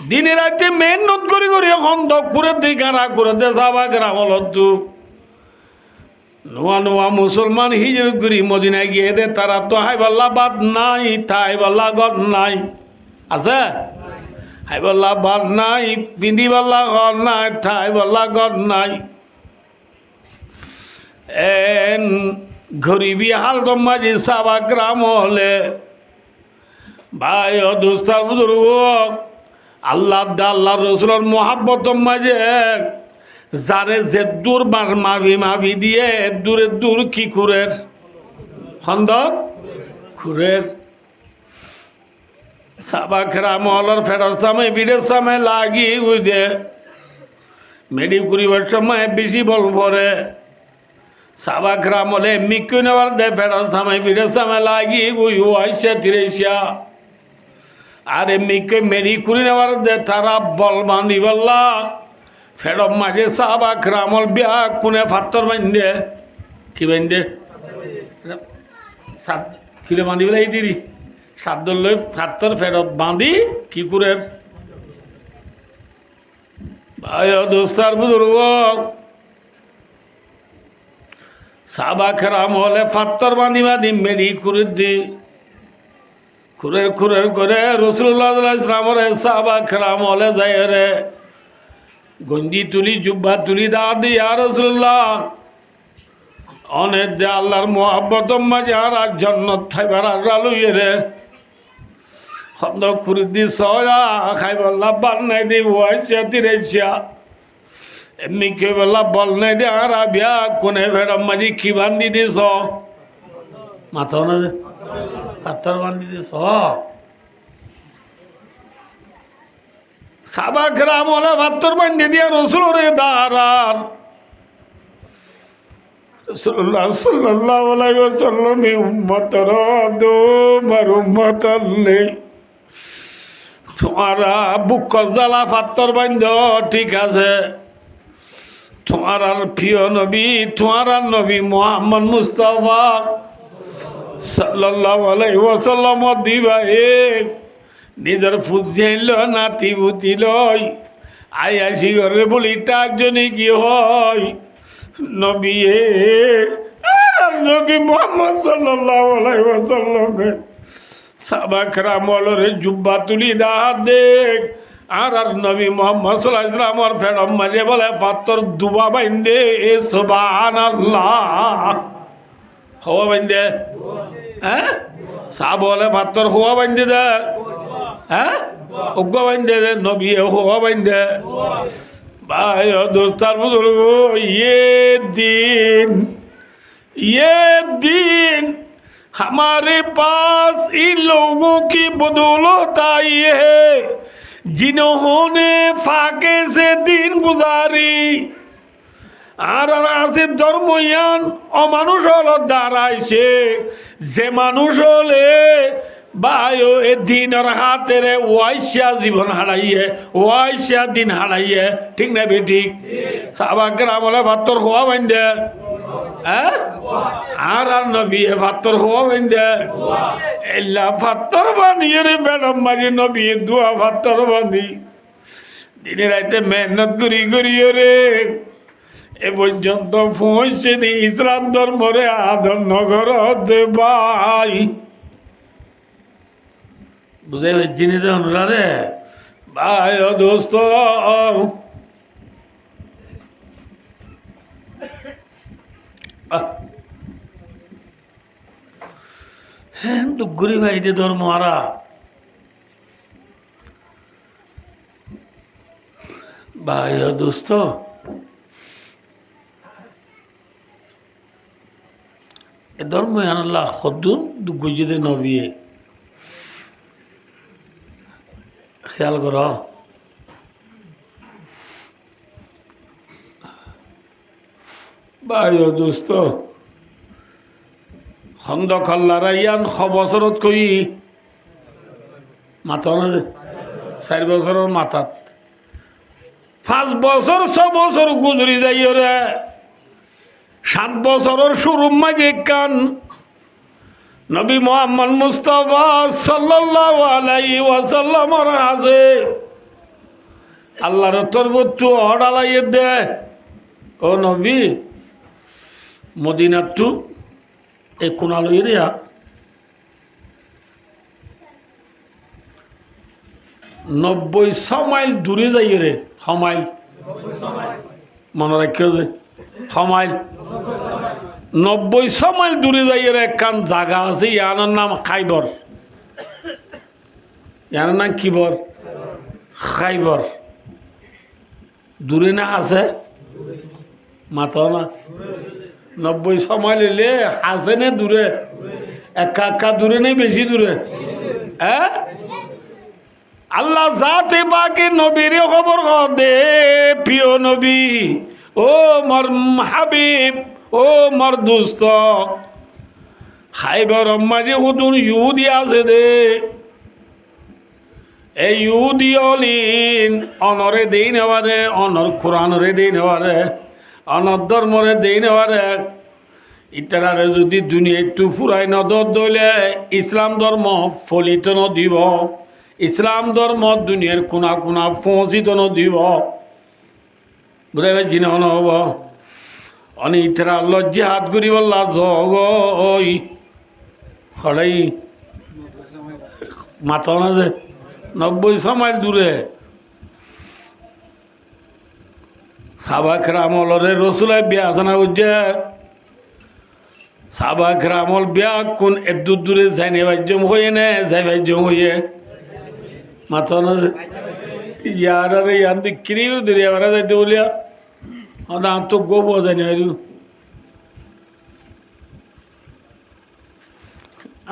দিনে রাইতে মেহনত করি করি খন্দক করে দিই গাড়া করে দে সাবা গ্রামল নোয়া নোয়া মুসলমান হিজরত করি মদিনায় গিয়ে দে তারা তো হাইবাল্লা বাদ নাই থাইবাল্লা গদ নাই আছে হাইবাল্লা বাদ নাই পিন্দিবাল্লা গদ নাই থাইবাল্লা গদ নাই এন গরিবী হাল মাঝি সাবা গ্রাম হলে ভাই দুস্তার বুজুর্গ আল্লাহ আল্লাহ রসুলের মোহাব্বত মাঝে যারে যে দূর মাভি দিয়ে দূর কি খুরের খন্দক খুরের সাবা গ্রাম হলার ফেরার সময় ভিড়ের সময় লাগি বুঝে মেডি করিবার সময় বেশি বল পরে সাবা গ্রাম হলে মিক্কু নেওয়ার দে ফেরার সময় ভিড়ের সময় লাগি গুই আইসা তিরেসা আর মিক্কে মেডি করে নেওয়ার দে তারা বল বান্ধি বললা ফেরব মাঝে সাবা গ্রামল বিয়া কোনে ফাত্তর বান্ধে কি বান্ধে সাত কিলো বান্ধি বলে এই দিদি সাত লই ফাত্তর ফেরত বাঁধি কি করে ভাই দোস্তার বুজুর্গ সাবা খেরাম হলে ফাত্তর বাঁধি মেডি করে দি খুরের করে রাসূলুল্লাহ সাল্লাল্লাহু আলাইহি ওয়াসাল্লামের সাহাবা কেরাম হলে যায় রে গঞ্জি তুলি জুব্বা তুলি দা দি ইয়া রাসূলুল্লাহ অনেক দে আল্লাহর মোহাব্বত মাঝে আর জান্নাত থাইবার রালুয়ে রে খন্দ খুরি দি সয়া খাইবাল্লাহ বান নাই দি ওয়াইসা তিরেসা এমনি কে বললা বল নাই দে আর বিয়া কোনে ভেড়া মাঝি কি বান্ধি দিস মাথা না পাথর বান্ধি দিস সাবা গ্রাম হলে পাথর বান্ধি দিয়া রসুল রে দাঁড়ার রাসূলুল্লাহ সাল্লাল্লাহু আলাইহি ওয়াসাল্লাম উম্মতর দো মার উম্মত আল্লাহ তোমারা বুক জ্বালা পাত্তর বান্ধ ঠিক আছে, তোমার আর প্রিয় নবী, তোমার আর নবী মুহাম্মদ মুস্তাফা সাল্লাল্লাহু আলাইহি ওয়াসাল্লাম দিবা নিজের ফুজিল নাতি বুতি লই আই আসি ঘরে বলি তার জন্য কি হয় নবী নবী মুহাম্মদ সাল্লাল্লাহু আলাইহি ওয়াসাল্লাম সাহাবায়ে জুব্বা তুলি দা দেখ আর নবী মুহাম্মদ সাল্লাল্লাহু আলাইহি ওয়াসাল্লাম ফেরম মাঝে বলে পাত্তর দুবা বাইন্দে সুবহানাল্লাহ হওয়া বাইন্দে হ্যাঁ সাহ বলে পাত্তর হওয়া বাইন্দে দে হ্যাঁ অজ্ঞ বাইন্দে দে নবী হওয়া বাইন্দে ভাই দোস্তার বুজুর্গ ये दिन हमारे पास इन लोगों की बदौलत आई है जिन्होंने फाके से दिन गुजारी আর আছে ধর্ময়ান অমানুষ হল দাঁড়াইছে যে মানুষ হলে বায়ো এ দিনের হাতের ওয়াইশা জীবন হারাইয়ে ওয়াইশা দিন হারাইয়ে ঠিক না বে ঠিক সাহাবাকের আমলে ভাত্তর হওয়া বাইন্দে হ্যাঁ আর নবী ভাত্তর হওয়া বাইন্দে এল্লা ভাত্তর বানিয়ে রে ম্যাডাম মারি নবী দুয়া ভাত্তর বান্ধি দিনে রাইতে মেহনত করি রে এ পর্যন্ত পৌঁছে দি ইসলাম ধর্মরে আদর নগর ভাই বুঝে জিনিস রে ভাই ও দোস্ত হ্যাঁ তো গরিব ভাইদের ধর্ম আরা ভাই ও দোস্ত এ ধর্ম আনাল্লাহ খদ্দুন গুজিদে নবিয়ে খেয়াল কর ভাই ও দোস্ত খন্দ খল্লারা ইয়ান বছরত কই মাথা না 4 বছরের মাথাত 5 বছর 6 বছর গুজরি যাই রে 7 বছরের শুরু মাঝে কান নবী মুহাম্মদ মুস্তাফা সাল্লাল্লাহু আলাইহি ওয়াসাল্লামর আছে আল্লাহর তরবত অড়ালাইয়ে দে ও নবী মদিনাত টু এ কোনালো এরিয়া নব্বই মাইল দূরে যাই রে মাইল মনে রাখিও যে মাইল 90 মাইল দূরে যাই রে একখান জায়গা আছে ইয়ার নাম খাইবর ইয়ার নাম কিবর খাইবর দূরে না আছে মাথা না 90 মাইল এলে আছে না দূরে একা দূরে নেই বেশি দূরে হ্যাঁ আল্লাহ জাতে বাকে নবীর খবর দে প্রিয় নবী ও মর হাবিব ও মর দোস্ত খাইবর মাঝে হুদুন ইহুদি আছে দে এই ইহুদি অলিন অনরে দেই নেওয়ারে অনর কোরআনরে দেই নেওয়ারে অনর ধর্মরে দেই নেওয়ারে ইতারারে যদি দুনিয়া একটু ফুরাই নদর দলে ইসলাম ধর্ম ফলিত নদিব ইসলাম ধর্ম দুনিয়ার কোনা কোনা পৌঁছিত নদিব বুঝাই পারছি না হব অনেক ইতারা লজ্জা হাত করি বললা জগই হলাই মাথা না যে 90 মাইল দূরে সাহাবায়ে কেরামলরে রসুলের বিয়া আছে না বুঝছে সাহাবায়ে কেরামল বিয়া কোন এত দূরে যাই নে বাজ্যম হয়ে নে যাই বাজ্যম হয়ে মাথা না ইয়ার আরে ইয়ান দি কিরির দিরে আরা যাইতে বলিয়া না তো গোবো যাই না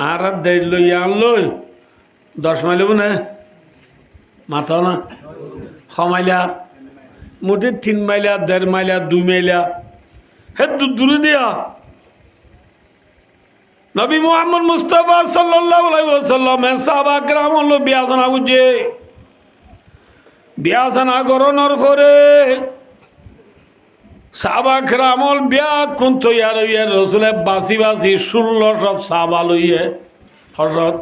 আর দেই লই আন লই 10 মাইল না মাথা না মাইলা মোটে 3 মাইলা 1.5 মাইলা 2 মাইলা হে দূরে দিয়া নবী মুহাম্মদ মুস্তাফা সাল্লাল্লাহু আলাইহি ওয়াসাল্লাম সাহাবা کرام বিয়া জানা বুঝে বিয়া সানা গরণর পরে সাহাবা কেরামল বিয়া কোন তৈয়ার হইয়ে রসুলে বাসি বাসি 1600 সাহাবা লইয়ে হসত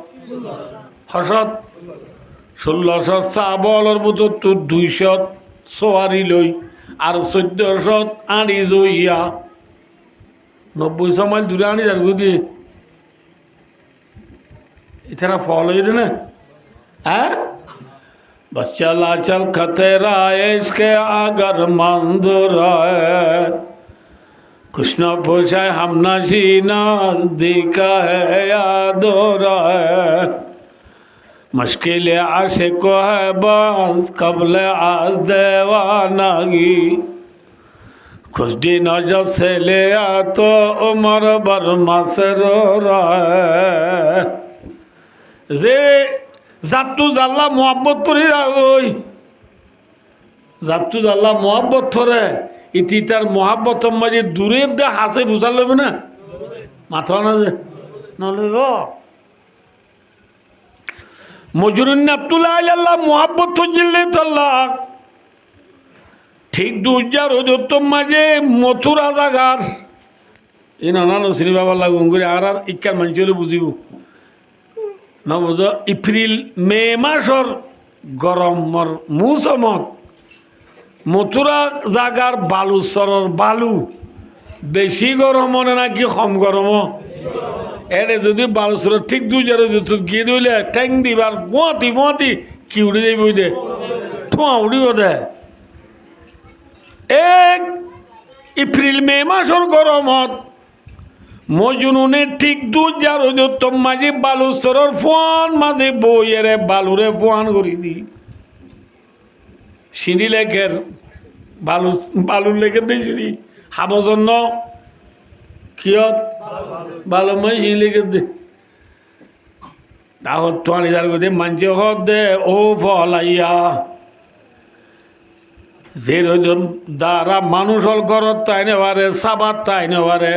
1600 সাহাবলর মতো তো 200 সোয়ারি লই আর 1400 আনি জইয়া 90 মাইল দূরে আনি যার বুঝি इतना फॉलो ही ना है बच्चा लाचल खतरा इसके अगर मंदूर है कुछ न पूछे हम नशीना दिखा है याद हो रहा है मुश्किल आशिक को है बस कबल आज देवानगी कुछ दिन जब से लिया तो उम्र भर से रो रहा है যে জাতু জাল্লা মোহাব্বত করে ওই জাতু জাল্লা মোহাব্বত ধরে ইতি তার মোহাব্বতর মাঝে দূরে দে হাসে বুঝা লবে না মাথা না যে নলইব মজরুন আব্দুল্লাহ আল্লাহ মোহাব্বত ফজিলে তাল্লাহ ঠিক দুজার ওজতম মাঝে মথুরা জাগার এই নানান শ্রী বাবা লাগুন করে আর ইকার মানুষ হলে বুঝিব না বুঝ এপ্রিল মে মাসর গরমর মৌসুমত মথুরা জাগার বালু সরর বালু বেশি গরম মনে নাকি কম গরম এনে যদি বালু সর ঠিক দুজার গিয়ে দিলে ঠ্যাং দিবার পোঁতি কি উড়ে যাইব দে ঠোঁয়া উড়িব দে এক এপ্রিল মে মাসর গরমত মজনুনে ঠিক দুজার ওজতম মাঝে বালু সরর ফোয়ান মাঝে বইয়েরে বালুরে ফোয়ান করি দি সিঁড়ি লেখের বালুর লেখে দিই সিঁড়ি হাবো জন্য কিয়ত বালু মাই সিঁড়ি লেখে দে ডাহত তোয়ানি যার গতি মানছে হত দে ও ফলাইয়া যে রোজন দ্বারা মানুষ হল ঘরত তাই নেবারে সাবাত তাই নেবারে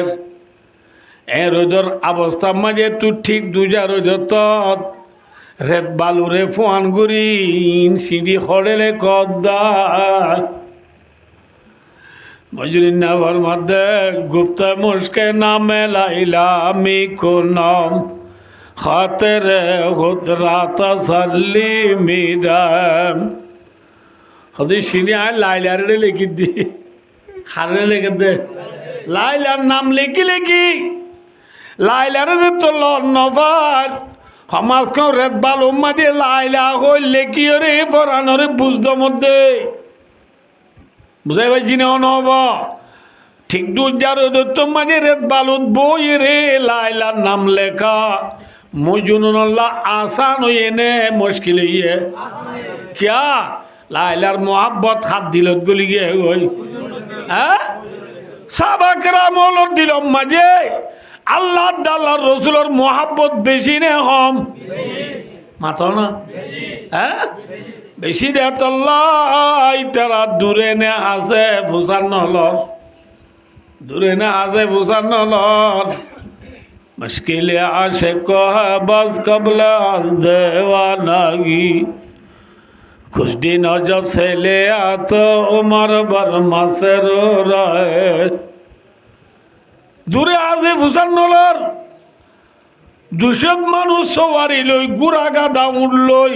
এ রোদর অবস্থা মাঝে তুই ঠিক দুজা রোদ রেত বালুরে ফোয়ান গুরি সিঁড়ি হড়েলে কদ্দা মজুরিন নাভর মধ্যে গুপ্ত মুস্কে নামে লাইলা আমি কোনম খাতেরে হুদরাতা সাল্লি মিদাম হদি সিঁড়ি আয় লাইলারে লিখি দি খারে লিখে দে লাইলার নাম লিখি লাইলারে যে তোল নবার সমাজ কেউ রেত বালু মাঝে লাইলা হইলে কি রে পরানরে বুঝদ মধ্যে বুঝাই ভাই জিনে নহব ঠিক দুজার দত্ত মাঝে রেত বালুত বই রে লাইলার নাম লেখা মজনুল্লাহ আসান হইয়ে নে মুশকিল হইয়ে কিয়া লাইলার মোহাব্বত হাত দিলত গলি গিয়ে ওই হ্যাঁ সাবাকরা মৌলর দিলম মাঝে আল্লাহ আল্লাহ রসুলের মোহাব্বত বেশি নে কম মাথা না হ্যাঁ বেশি দে তল্লাই তারা দূরে নে আছে ফুসার নলর দূরে নে আছে ফুসার নলর মুশকিলে আসে কহ বস কবলে দেওয়ানগি कुछ दिन जब से ले आ तो उमर भर से रो रहे দূরে আছে ভূষণ নলর 200 মানুষ সবারই লই গুড়া গাদা উঠলই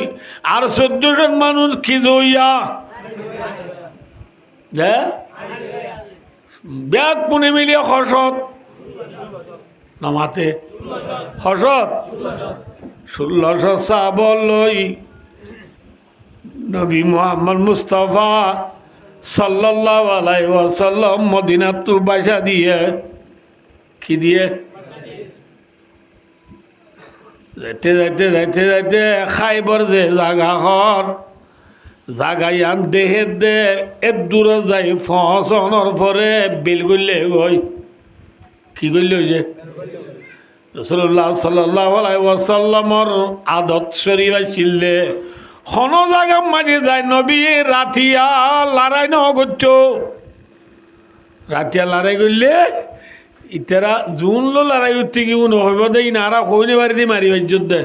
আর 1400 মানুষ খিজইয়া ব্যাগ কোনে মিলিয়ে হসত নামাতে হসত 1600 সাহাবা লই নবী মুহাম্মদ মুস্তাফা সাল্লাল্লাহু আলাইহি ওয়াসাল্লাম মদিনা তু বাসা দিয়ে কি দিয়ে যাইতে যাইতে যাইতে যাইতে খাইবর যে জাগা হর জাগাইয়ান দেহে দে এর দূরে যাই ফসনের পরে বিল করলে গই কি করলে যে রাসূলুল্লাহ সাল্লাল্লাহু আলাইহি ওয়াসাল্লামর আদত শরীফ ছিলে হন জায়গা মাঝে যায় নবী রাতিয়া লড়াই ন করতো রাতিয়া লড়াই করলে ইতারা জুন লো লড়াই করতে কি হইব দেই নারা কইনে বাড়ি দিয়ে মারি বাজ্যত দে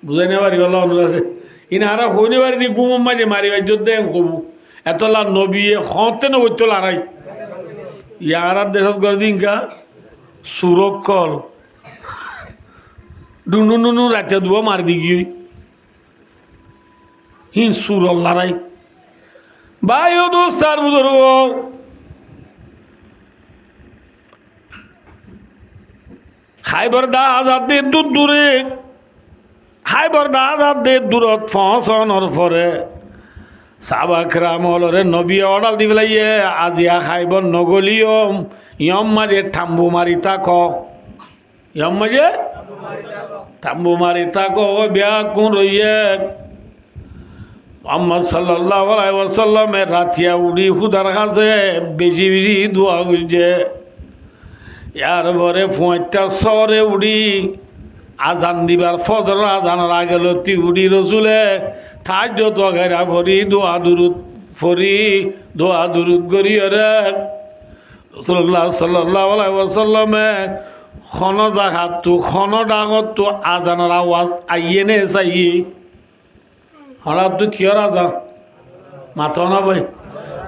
বুঝাই না পারি বলো অনুরাধে ইনারা হইনে বাড়ি দিয়ে গুম মাঝে মারি ভাই যোদ্ধে কবু এতলা নবিয়ে হতে নবতো লড়াই ইয়ার দেশত করে দিন কা সুরক্ষল ডুনু নুনু রাতে দুয়া মার দি গিয়ে হিন সুরল লড়াই ভাই ও দোস্তার বুধর খাইবার দা আজাদ দে দূর দূরে খাইবার দা আজাদ দে দূরত ফসনর পরে সাবাকরাম হলরে নবী অর্ডার দি পেলাইয়ে আজিয়া খাইবর নগলিও ইয়ম মাঝে ঠাম্বু মারি তাক ইয়ম মাঝে ঠাম্বু মারি তাক ও বিয়া কোন রইয়ে মোহাম্মদ সাল্লাল্লাহু আলাইহি ওয়াসাল্লামের রাতিয়া উড়ি খুদার কাছে বেশি বেশি দোয়া করছে ইয়ার পরে ফুঁটা সরে উড়ি আজান দিবার ফজর আজানের আগে লতি উড়ি রসুলে তাজ তগেরা ফরি দোয়া দুরুদ করি রে রাসূলুল্লাহ সাল্লাল্লাহু আলাইহি ওয়াসাল্লামে খন জাগাতো খন ডাঙতো আজানের আওয়াজ আইয়ে নে চাই হঠাৎ তো কিয়র আজান মাথা না ভাই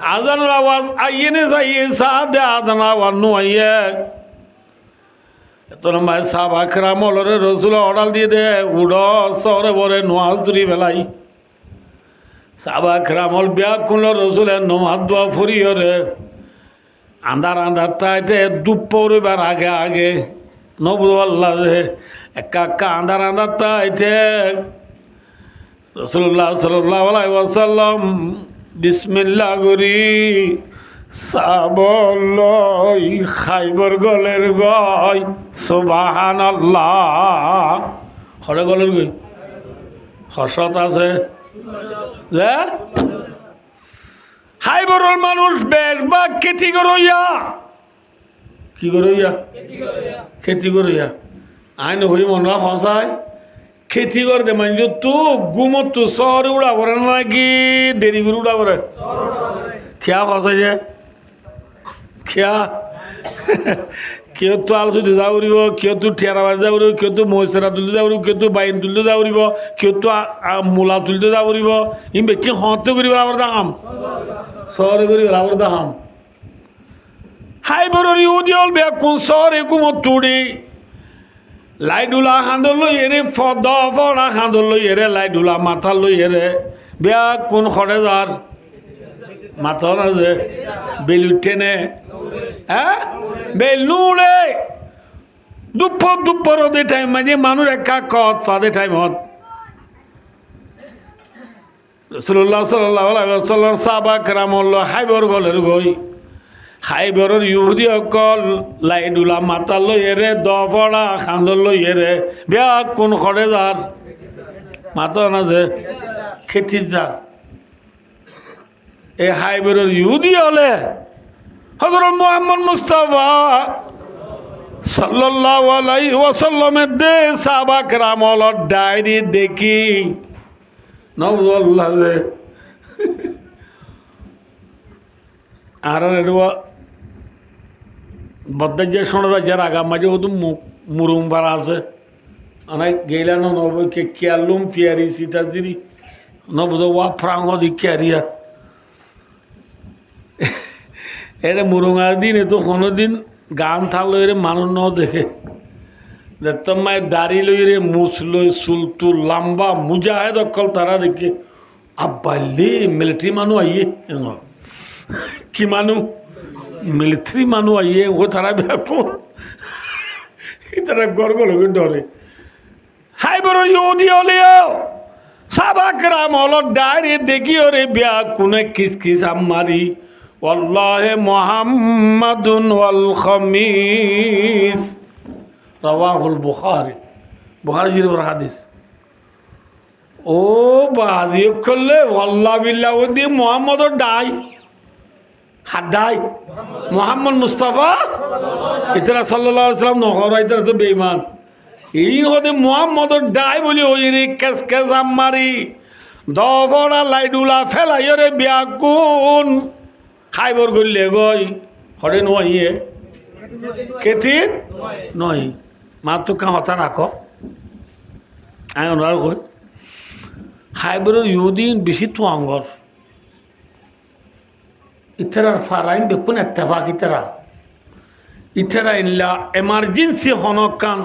আজানের আওয়াজ আইয়ে নে চাই সাদে আজানের আওয়াজ নো আইয়ে তোর মায়ের সাহাবাকরাম হলরে রসুল অর্ডার দিয়ে দে উড় সরে বরে নোয়াজ ধরি বেলাই সাহাবাকরাম হল বিয়া কুল রসুলের নোমাজ দোয়া ফুরিও রে আন্ধার আন্ধার তাইতে দুপুরবার আগে আগে নবু আল্লাহ রে একা একা আন্ধার আন্ধার তাইতে রাসূলুল্লাহ সাল্লাল্লাহু আলাইহি ওয়াসাল্লাম বিসমিল্লাহ করি সাবলই খাইবর গলের গয় সুবহানাল্লাহ হরে গলের গই হসত আছে খাইবরের মানুষ বেশ বা খেতি করইয়া কি করইয়া খেতি করইয়া আইন হই মনে হসায় খেতি করে দে মানে তো গুমত তো শহরে উড়া পড়ে নাকি দেরি করে উড়া পড়ে খেয়া হসাই যে খেয়া কেউ তো আলসু দিয়ে যাব পাৰিব কেউ তো ঠেৰা বাজি যাব পাৰিব কেউ তো মহিচেৰা তুলিতে যাব পাৰিব কেউ তো বাইন তুলিতে যাব পাৰিব কেউ তো মূলা তুলিতে যাব পাৰিব ই বেছি সহতে কৰিব আবার দাম চহরে কৰি আবার দাম হাইবৰৰ ইউদি হল বেয়া কোন চহরে কুমত তুড়ি লাইডুলা খান্দৰ লৈ এৰে ফদ ফৰা খান্দৰ লৈ এৰে লাইডুলা মাথা লৈ এৰে বেয়া কোন খৰে যাৰ মাথা না যে বেল উঠে নে হ্যাঁ বেল নুড়ে দুপুর দে টাইম মানে মানুষ একা কত তাদের টাইমত রাসূলুল্লাহ সাল্লাল্লাহু আলাইহি ওয়াসাল্লাম সাহাবাকরাম হল হাইবর গলের গই হাইবরের ইহুদি অকল লাইডুলা মাথা লই এরে দফড়া খান্দর লই এরে বেয়া কোন খড়ে যার মাথা না যে খেতি যার এই হাইবরের ইহুদি হলে হযরত মুহাম্মদ মুস্তাফা সাল্লাল্লাহু আলাইহি ওয়াসাল্লামের দে সাহাবাকরাম হল ডায়েরি দেখি নবুল্লাহ আর এডুয়া বদ্দার যে শোনা যায় যার আগা মাঝে ও তো মুরুম বাড়া আছে অনেক গেলা নব কে খেয়ালুম পিয়ারি সীতাজিরি নবুদ ওয়া ফ্রাঙ্গ দি খেয়ারিয়া এরে মুরুঙা দিন এ তো কোনো দিন গান থাকলো এরে মানুষ ন দেখে দেখতাম মায়ের দাড়ি লই রে মুছ লই চুলটু লম্বা মুজাহেদ অকল তারা দেখে আব্বাইলে মিলিটারি মানুষ আইয়ে কি মানুষ মিলিটারি মানুষ আইয়ে ও তারা ব্যাপন তারা গর্গল হয়ে ডরে হাই বড় ইউদি হলেও সাহাবাকরাম হল ডায়েরি দেখি ওরে বিয়া কোনে কিস কিস আমারি ওয়াল্লাহি মুহাম্মাদুন ওয়াল খামিস রাওয়াহুল বুখারী শরীফের হাদিস ও বাদি করলে ওয়াল্লাহ বিল্লাহ ও দিয়ে মুহাম্মদর ডাই হাড্ডাই মুহাম্মদ মুস্তাফা ইতরা সাল্লাল্লাহু আলাইহি ওয়াসাল্লাম নহর ইতরা তো বেঈমান এই হদে মুহাম্মদর ডাই বলি ওই রে কেস কেস আমারি দফড়া লাইডুলা ফেলাইরে বিয়া কোন খাইবর গল্লে গই হরে নইয়ে কেতি নই মা তো কা হতা রাখো আই ওনার কই হাইবরের ইউদিন বেশি তো আঙ্গর ইতারার ফারাইন বেকুন এত্তেফাক ইতারা ইনলা এমার্জেন্সি হনকান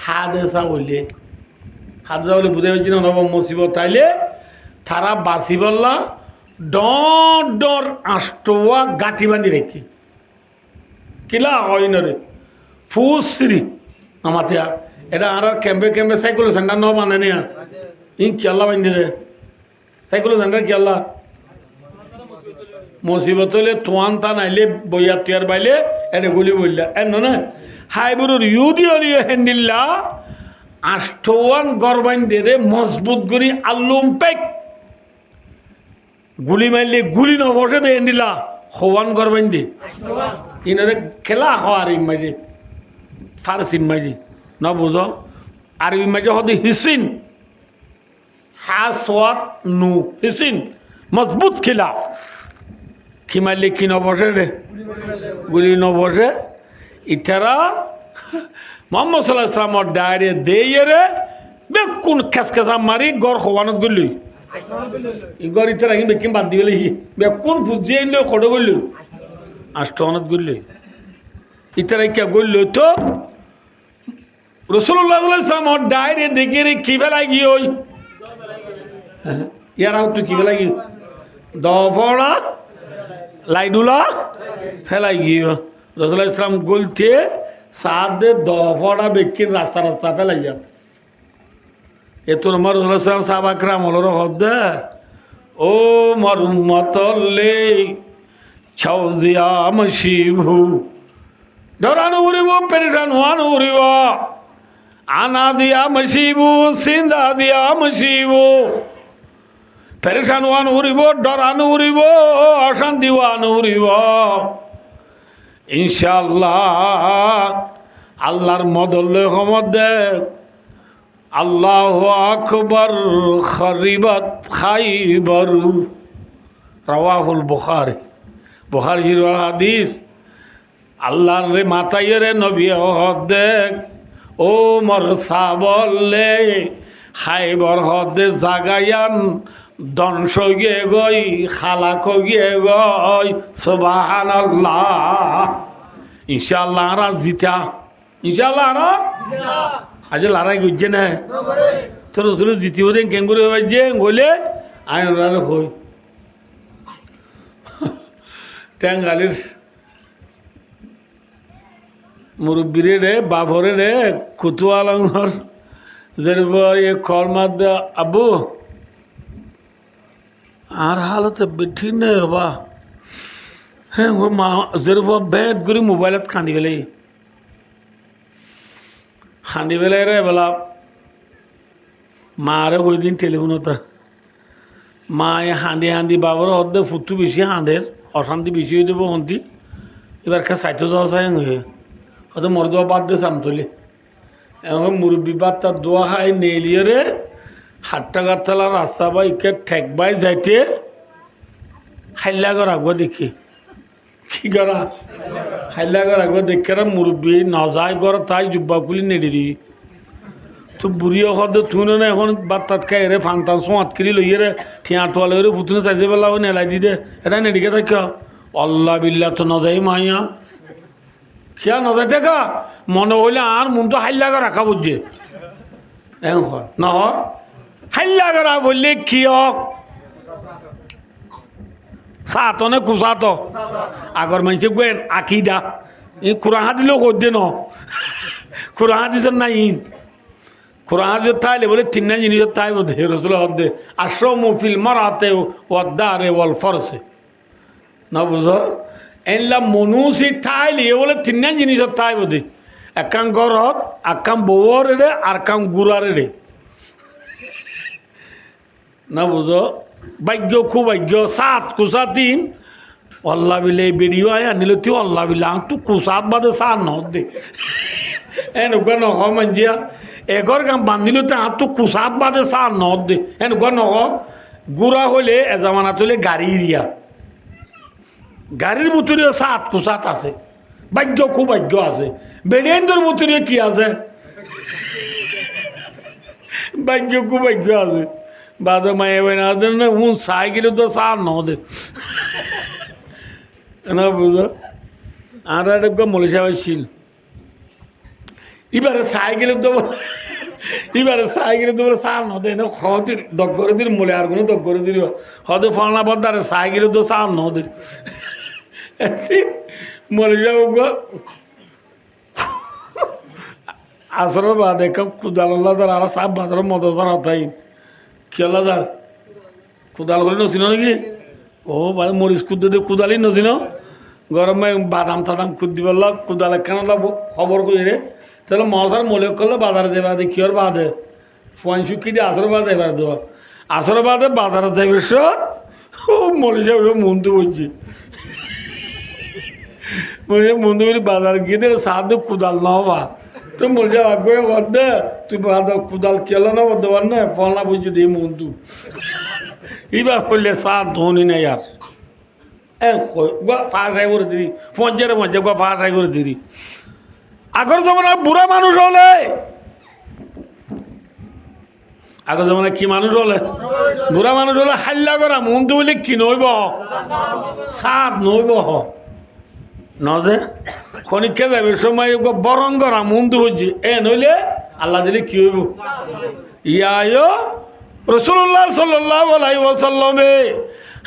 হাদেসা হইলে হাদসা হলে বুঝে পারছি না নবম মুসিবত তাইলে তারা বাঁচি বললা ডর ডর আষ্টওয়া গাঁঠি বাঁধি রেখি কিলা হয় না রে ফুসরি আমাতে এটা আর ক্যাম্পে ক্যাম্পে সাইকেল সেন্টার ন বাঁধে নিয়া ই কেল্লা বাঁধি রে সাইকেল সেন্টার কেল্লা মুসিবত হলে তোয়ান তা নাইলে বইয়া তিয়ার বাইলে এটা গুলি বললা এন না হাইবুরুর ইউদি হলিও হেন্ডিল্লা আষ্টওয়ান গরবাইন দে মজবুত করি আল্লুম পেক গুলি মারলে গুলি ন বসে দে হেন্ডিল্লা হওয়ান গরবাইন দে ইনারে খেলা হওয়ার ইমাজি ফার্স ইমাজি ন বুঝো আর ইমাজি হদি হিসিন হাসওয়াত নু হিসিন মজবুত খেলা কি মারলে কি নবসে রে গুলি নবসে ইতারা মোহাম্মদ সাল্লাল্লাহু আলাইহি ওয়াসাল্লামর ডায়রে দেইয়ে রে বেকুন খেসখেসা মারি গড় খোয়ানত গলি গড় ইতারা কিন্তু বেকিম বাদ দিলে বেকুন ফুজিয়ে নিলে খড়ো গলি আষ্টনত গলি ইতারা কে গলি তো রাসূলুল্লাহ সাল্লাল্লাহু আলাইহি ওয়াসাল্লামর ডায়রে দেখে রে কি ফেলাই গিয়ে ওই ইয়ারাও তো কি ফেলাই গিয়ে দফড়া লাইডুলা ফেলাই গিয়ে রাসূলুল্লাহ ইসলাম গলতে সাদে দফড়া বেকির রাস্তা রাস্তা ফেলাই যা এ তোর আমার রাসূলুল্লাহ সাল্লাল্লাহু সাহাবাকরাম হলো হদ্দে ও মর উম্মতলে ছাউজিয়া মশিবু ডরানো উড়িব পেরেশান হওয়ানো উড়িব আনা দিয়া মশিবু সিন্দা দিয়া মশিবু পেরেশান হওয়ানো উড়িব ডরানো উড়িব অশান্তি হওয়ানো উড়িব ইনশাআল্লাহ আল্লাহর মদলে হমদ দেখ আল্লাহু আকবার খরিবাত খাইবার রাওয়াহুল বুখারী বুখারীর হাদিস আল্লাহর রে মাতাইয়ে রে নবী হদ দেখ ও মর সাবলে খাইবার হদ জাগায়ান ধ্বংস গিয়ে গই খালাক গিয়ে গই সুবহানাল্লাহ ইনশাআল্লাহ আরা জিতা ইনশাআল্লাহ আরা আজ লড়াই করছে না তোর রসুল জিতিও দেন কেন করে যে গলে আইন হই ট্যাঙ্গালির মুরব্বীরে রে বাভরে রে কুতুয়ালঙ্গর যেরপর এ কলমাদ আবু আর হালতে বেঠি নেই হবা হ্যাঁ ও মা যেরপর বেদ করে মোবাইলত খান্দি পেলে খান্দি পেলে রে বেলা মারে ওই দিন টেলিফোনতা মা হাঁদি হাঁদি বাবার অর্ধে ফুটু বেশি হাঁদের অশান্তি বেশি হয়ে দেবো হন্তি এবার খা সাইতে যাওয়া চাই হয়ে হয়তো মর দোয়া বাদ দিয়ে সামতলে এমন মুরব্বী বাদ তার দোয়া খাই নেলিয়ে রে হাট্টা গাতলা রাস্তা বা ইকে ঠেকবাই যাইতে হাইলা রাখবো দেখি কি করা হাইলা রাখবো দেখে মুরব্বী নজায় করা তাই জুব্বা খুলি নেড়ি তো বুড়িও হদ তুই না এখন বাত্তাত খাই রে ফাংতান সোঁয়াত কিরি লইয়ে রে ঠিয়া টোয়ালে রে ফুতুনে চাইছে বেলা ও নেলাই দি দে এটা নেডিকে থাক আল্লাহ বিল্লাহ তো নজাই মাইয়া খেয়া নজাই দেখা মনে হইলে আর মন তো হাইলা রাখা বুঝছে এম হয় না হাইলা করা বললে কি হক সাত নে কুসাত আগর মানুষে গেন আকিদা এই খুরাহা দিলেও করছে ন খুরাহা দিছ না ইন খুরাহা যে তাইলে বলে তিন জিনিস তাই বোধ রসুল হদ্দে আশ্রম ফিল মারাতে ওয়াদ্দারে ওয়াল ফরসে না বুঝো এনলা মনুষি তাইলে বলে তিন জিনিস তাই বোধে একাং ঘরত আকাম বউর রে আর কাম গুড়ার রে না বুঝো ভাগ্য খুব ভাগ্য সাত কুসা তিন অল্লাহ বিলে বেড়িও আয় আনিল তুই অল্লাহ বিলে তো কুসাত বাদে সাত ন দে এনেকুৱা নহ মানজিয়া এগর কাম বান্ধিল তো তো কুসাত বাদে সাত ন দে এনেকুৱা নহ গুড়া হলে এজামানাত হলে গাড়ি এরিয়া গাড়ির ভিতরেও সাত কুসাত আছে ভাগ্য খুব ভাগ্য আছে বেড়িয়ানদের ভিতরে কি আছে ভাগ্য খুব ভাগ্য আছে বাদে মায়ে বাই না দেন না হুন সাইকেলে তো সার ন দে না বুঝো আর একটা মলিশা ছিল এবারে সাইকেলে তো সার ন দে না হদির দগ্গরে দিন মলে আর কোনো দগ্গরে দিল হদে ফলনা বদারে সাইকেলে তো সার ন দে মলিশা আসর বাদে কুদাল্লা তার আর সাপ বাজার মদসার হতাই খেলা যার কুদাল করে নছিল নাকি ও ভাই মরিচ কুদ্দে কুদালি নছিল গরমে বাদাম টাদাম কুদ্দি বলল কুদাল একখান খবর করি রে তাহলে মশার মলিক করলে বাজারে যাবে বাদে কিয়র বাদে ফোন শুকি দিয়ে আসর বাদে এবার দেওয়া আসর বাদে বাজারে যাবে সব ও মলিশা মন্দির বলছে মন্দির বলি বাজার গিয়ে দিলে সাহায্য কুদাল না হবা তুই মজা আগে বদে তুই বাদা কুদাল কেলো না বদে না ফলনা বুঝি দিয়ে মন্তু এবার করলে সাত ধনী নেই আর ফাঁসাই করে দিদি পঞ্চারে পঞ্চায়ে ফাঁসাই করে দিদি আগের জমানায় বুড়া মানুষ হলে আগের জমানায় কি মানুষ হলে বুড়া মানুষ হলে হাল্লা করা মন্তু বলে কি নইব সাত নইব নজে খনিকে যাবে সময় বরং করা মন্তু হচ্ছে নইলে আল্লাহ দিলে কি হইব ইয়া রসুল্লাহ সাল্লাল্লাহু আলাইহি ওয়াসাল্লামে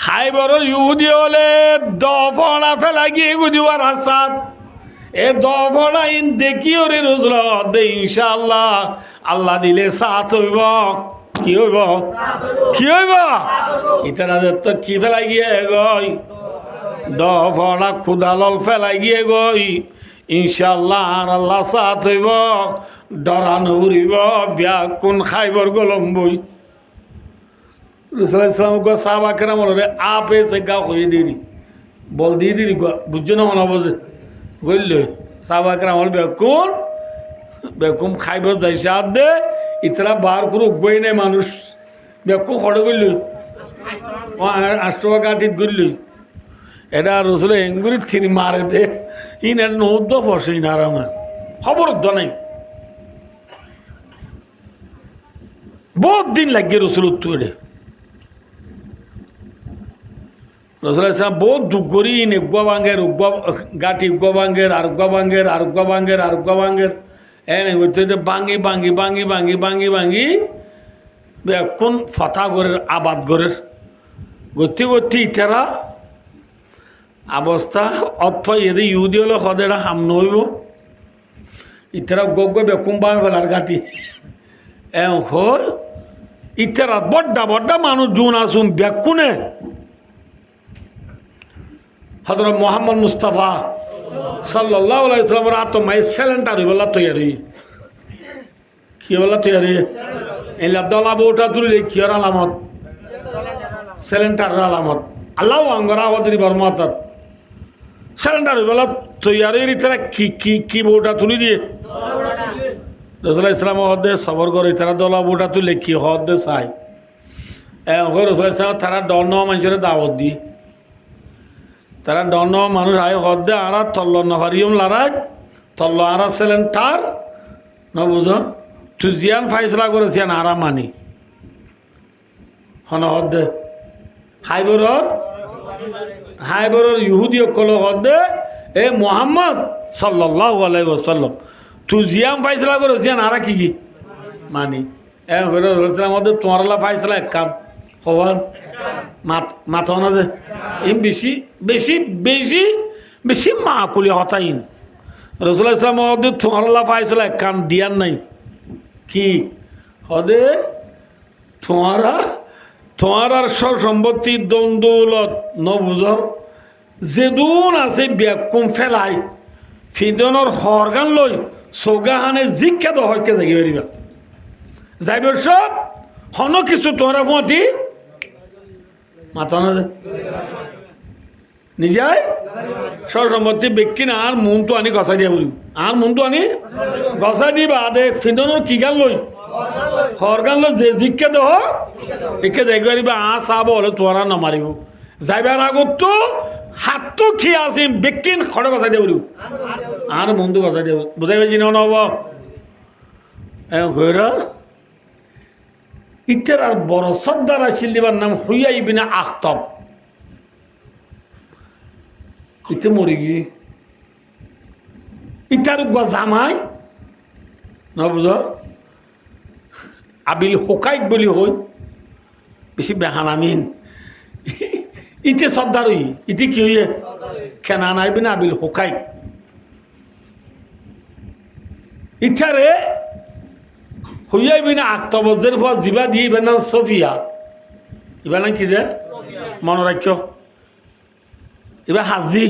খাইবরের ইহুদি হলে দফনা ফেলা গিয়ে গুদিওয়ার হাসাত এ দফনা ইন দেখিও রে রসুল দে ইনশাআল্লাহ আল্লাহ দিলে সাথ হইব কি হইব কি হইব ইতারা তো কি ফেলা গিয়ে গই দফনা খুদালল ফেলা গিয়ে গই ইনশাআল্লাহ আর আল্লাহ সাথ হইব ডরানো উড়িব ব্যাকুন খাইবর গলম বই রসুল ইসলাম সাহাবা কেরাম রে আপে সে গা হয়ে দিদি বল দিয়ে দিদি বুঝছো না মনে বোঝে বুঝল সাহাবা কেরাম হল বেকুম খাইব যাইছে আর দে ইতরা বার করে উঠবই নাই মানুষ বেকুম খড়ে করল 8 টাকা কাঠিত করল এটা রসুল এঙ্গুরি থির মারে দে ইন এটা নৌদ্য ফসে ইন আরামে খবর নাই বহুত দিন লাগিয়ে রসুল উত্তর রসুল ইসলাম বহুত দুঃখ করি নেগুয়া ভাঙ্গের গাঠি উগুয়া ভাঙ্গের আর উগুয়া ভাঙ্গের আর উগুয়া ভাঙ্গের আর উগুয়া ভাঙ্গের এনে হচ্ছে যে ভাঙ্গি ভাঙ্গি ভাঙ্গি ভাঙ্গি ভাঙ্গি ভাঙ্গি কোন ফথা গড়ের আবাদ গড়ের গতি গতি ইতারা অবস্থা অর্থ এদের ইহুদি হলে সদেরা হাম নইব ইতারা গগ বেকুম বাঁ ফেলার গাঠি হল ইতারা বড্ডা বড্ডা মানুষ জুন আসুন বেকুনে হযরত মুহাম্মদ মুস্তাফা সাল্লাল্লাহু আলাইহি ওয়াসাল্লামের আত্মায় সিলিন্ডার হইবলা তৈরি কি বলা তৈরি এলা দলা বউটা তুলে কি আর আলামত সিলিন্ডার আলামত আল্লাহ আঙ্গরা ওদের বর্মাত সিলিন্ডার হইবলা তৈরি তারা কি কি কি বউটা তুলি দিয়ে রসুল ইসলাম হদে সবর করে তারা দলা বউটা তুলে কি হদে চাই রসুল ইসলাম তারা দল মানুষের দাওয়াত দি তারা ডন মানুষ আয় হদে আরা তল্ল নভারিয়ম লারাজ তল্ল আরা ছিলেন তার নবুঝ তুই জিয়ান ফাইসলা করেছিয়ান আরা মানি হন হদে হাইবরর ইহুদি কল হদে এ মোহাম্মদ সাল্লাল্লাহু আলাইহি ওয়াসাল্লাম তুই জিয়ান ফাইসলা করেছিয়ান আরা কি কি মানি রসুলাম হদে তোমার ফাইসলা এক কাম হওয়ার মাথা না যে ইম বেশি বেশি বেশি বেশি মাকুলি হতাইন রসুল ইসলাম হদে তোমার পাইছিল এক কান দিয়ার নাই কি হদে তোমার আর সব সম্পত্তি দ্বন্দ্বলত নবুঝ যেদুন আছে ব্যাকুম ফেলাই ফিদনের হরগান লই চৌগাহানে জিজ্ঞাত হয়কে জাগি পারিবা যাইবার সব হন কিছু তোমরা পতি মাথা না নিজাই সসম্পত্তি ব্যক্তি না আর মন তো আনি গছাই দিয়া বলি আর মন তো আনি গছাই দিবা দে ফিন্দনের কি গান লই হর গান লই যে জিজ্ঞে দেহ একে যাই পারিবা চাব হলে তোরা নমারিব যাইবার আগত তো হাত তো খি আছে ব্যক্তি খড়ে গছাই দিয়া বলি আর মন তো গছাই দিয়া বুঝাই পাইছি নহব ইটার আর বড় সর্দার আছিল দিবার নাম হুইয়া ইবিনে আখতাব। ইতে মরি গিয়ে ইটার জামাই না বুঝ আবিল হোকাইক বলি হই বেশি বেহানামিন ইতে সর্দার হই ইতি কি হইয়ে খেনা নাইবি না আবিল হোকাইক ইটারে হইয়াইবি না আক্তবজের পর জিবা দিয়ে ইবার নাম সফিয়া। এবার নাম কি যে মনে রাখ এবার হাজি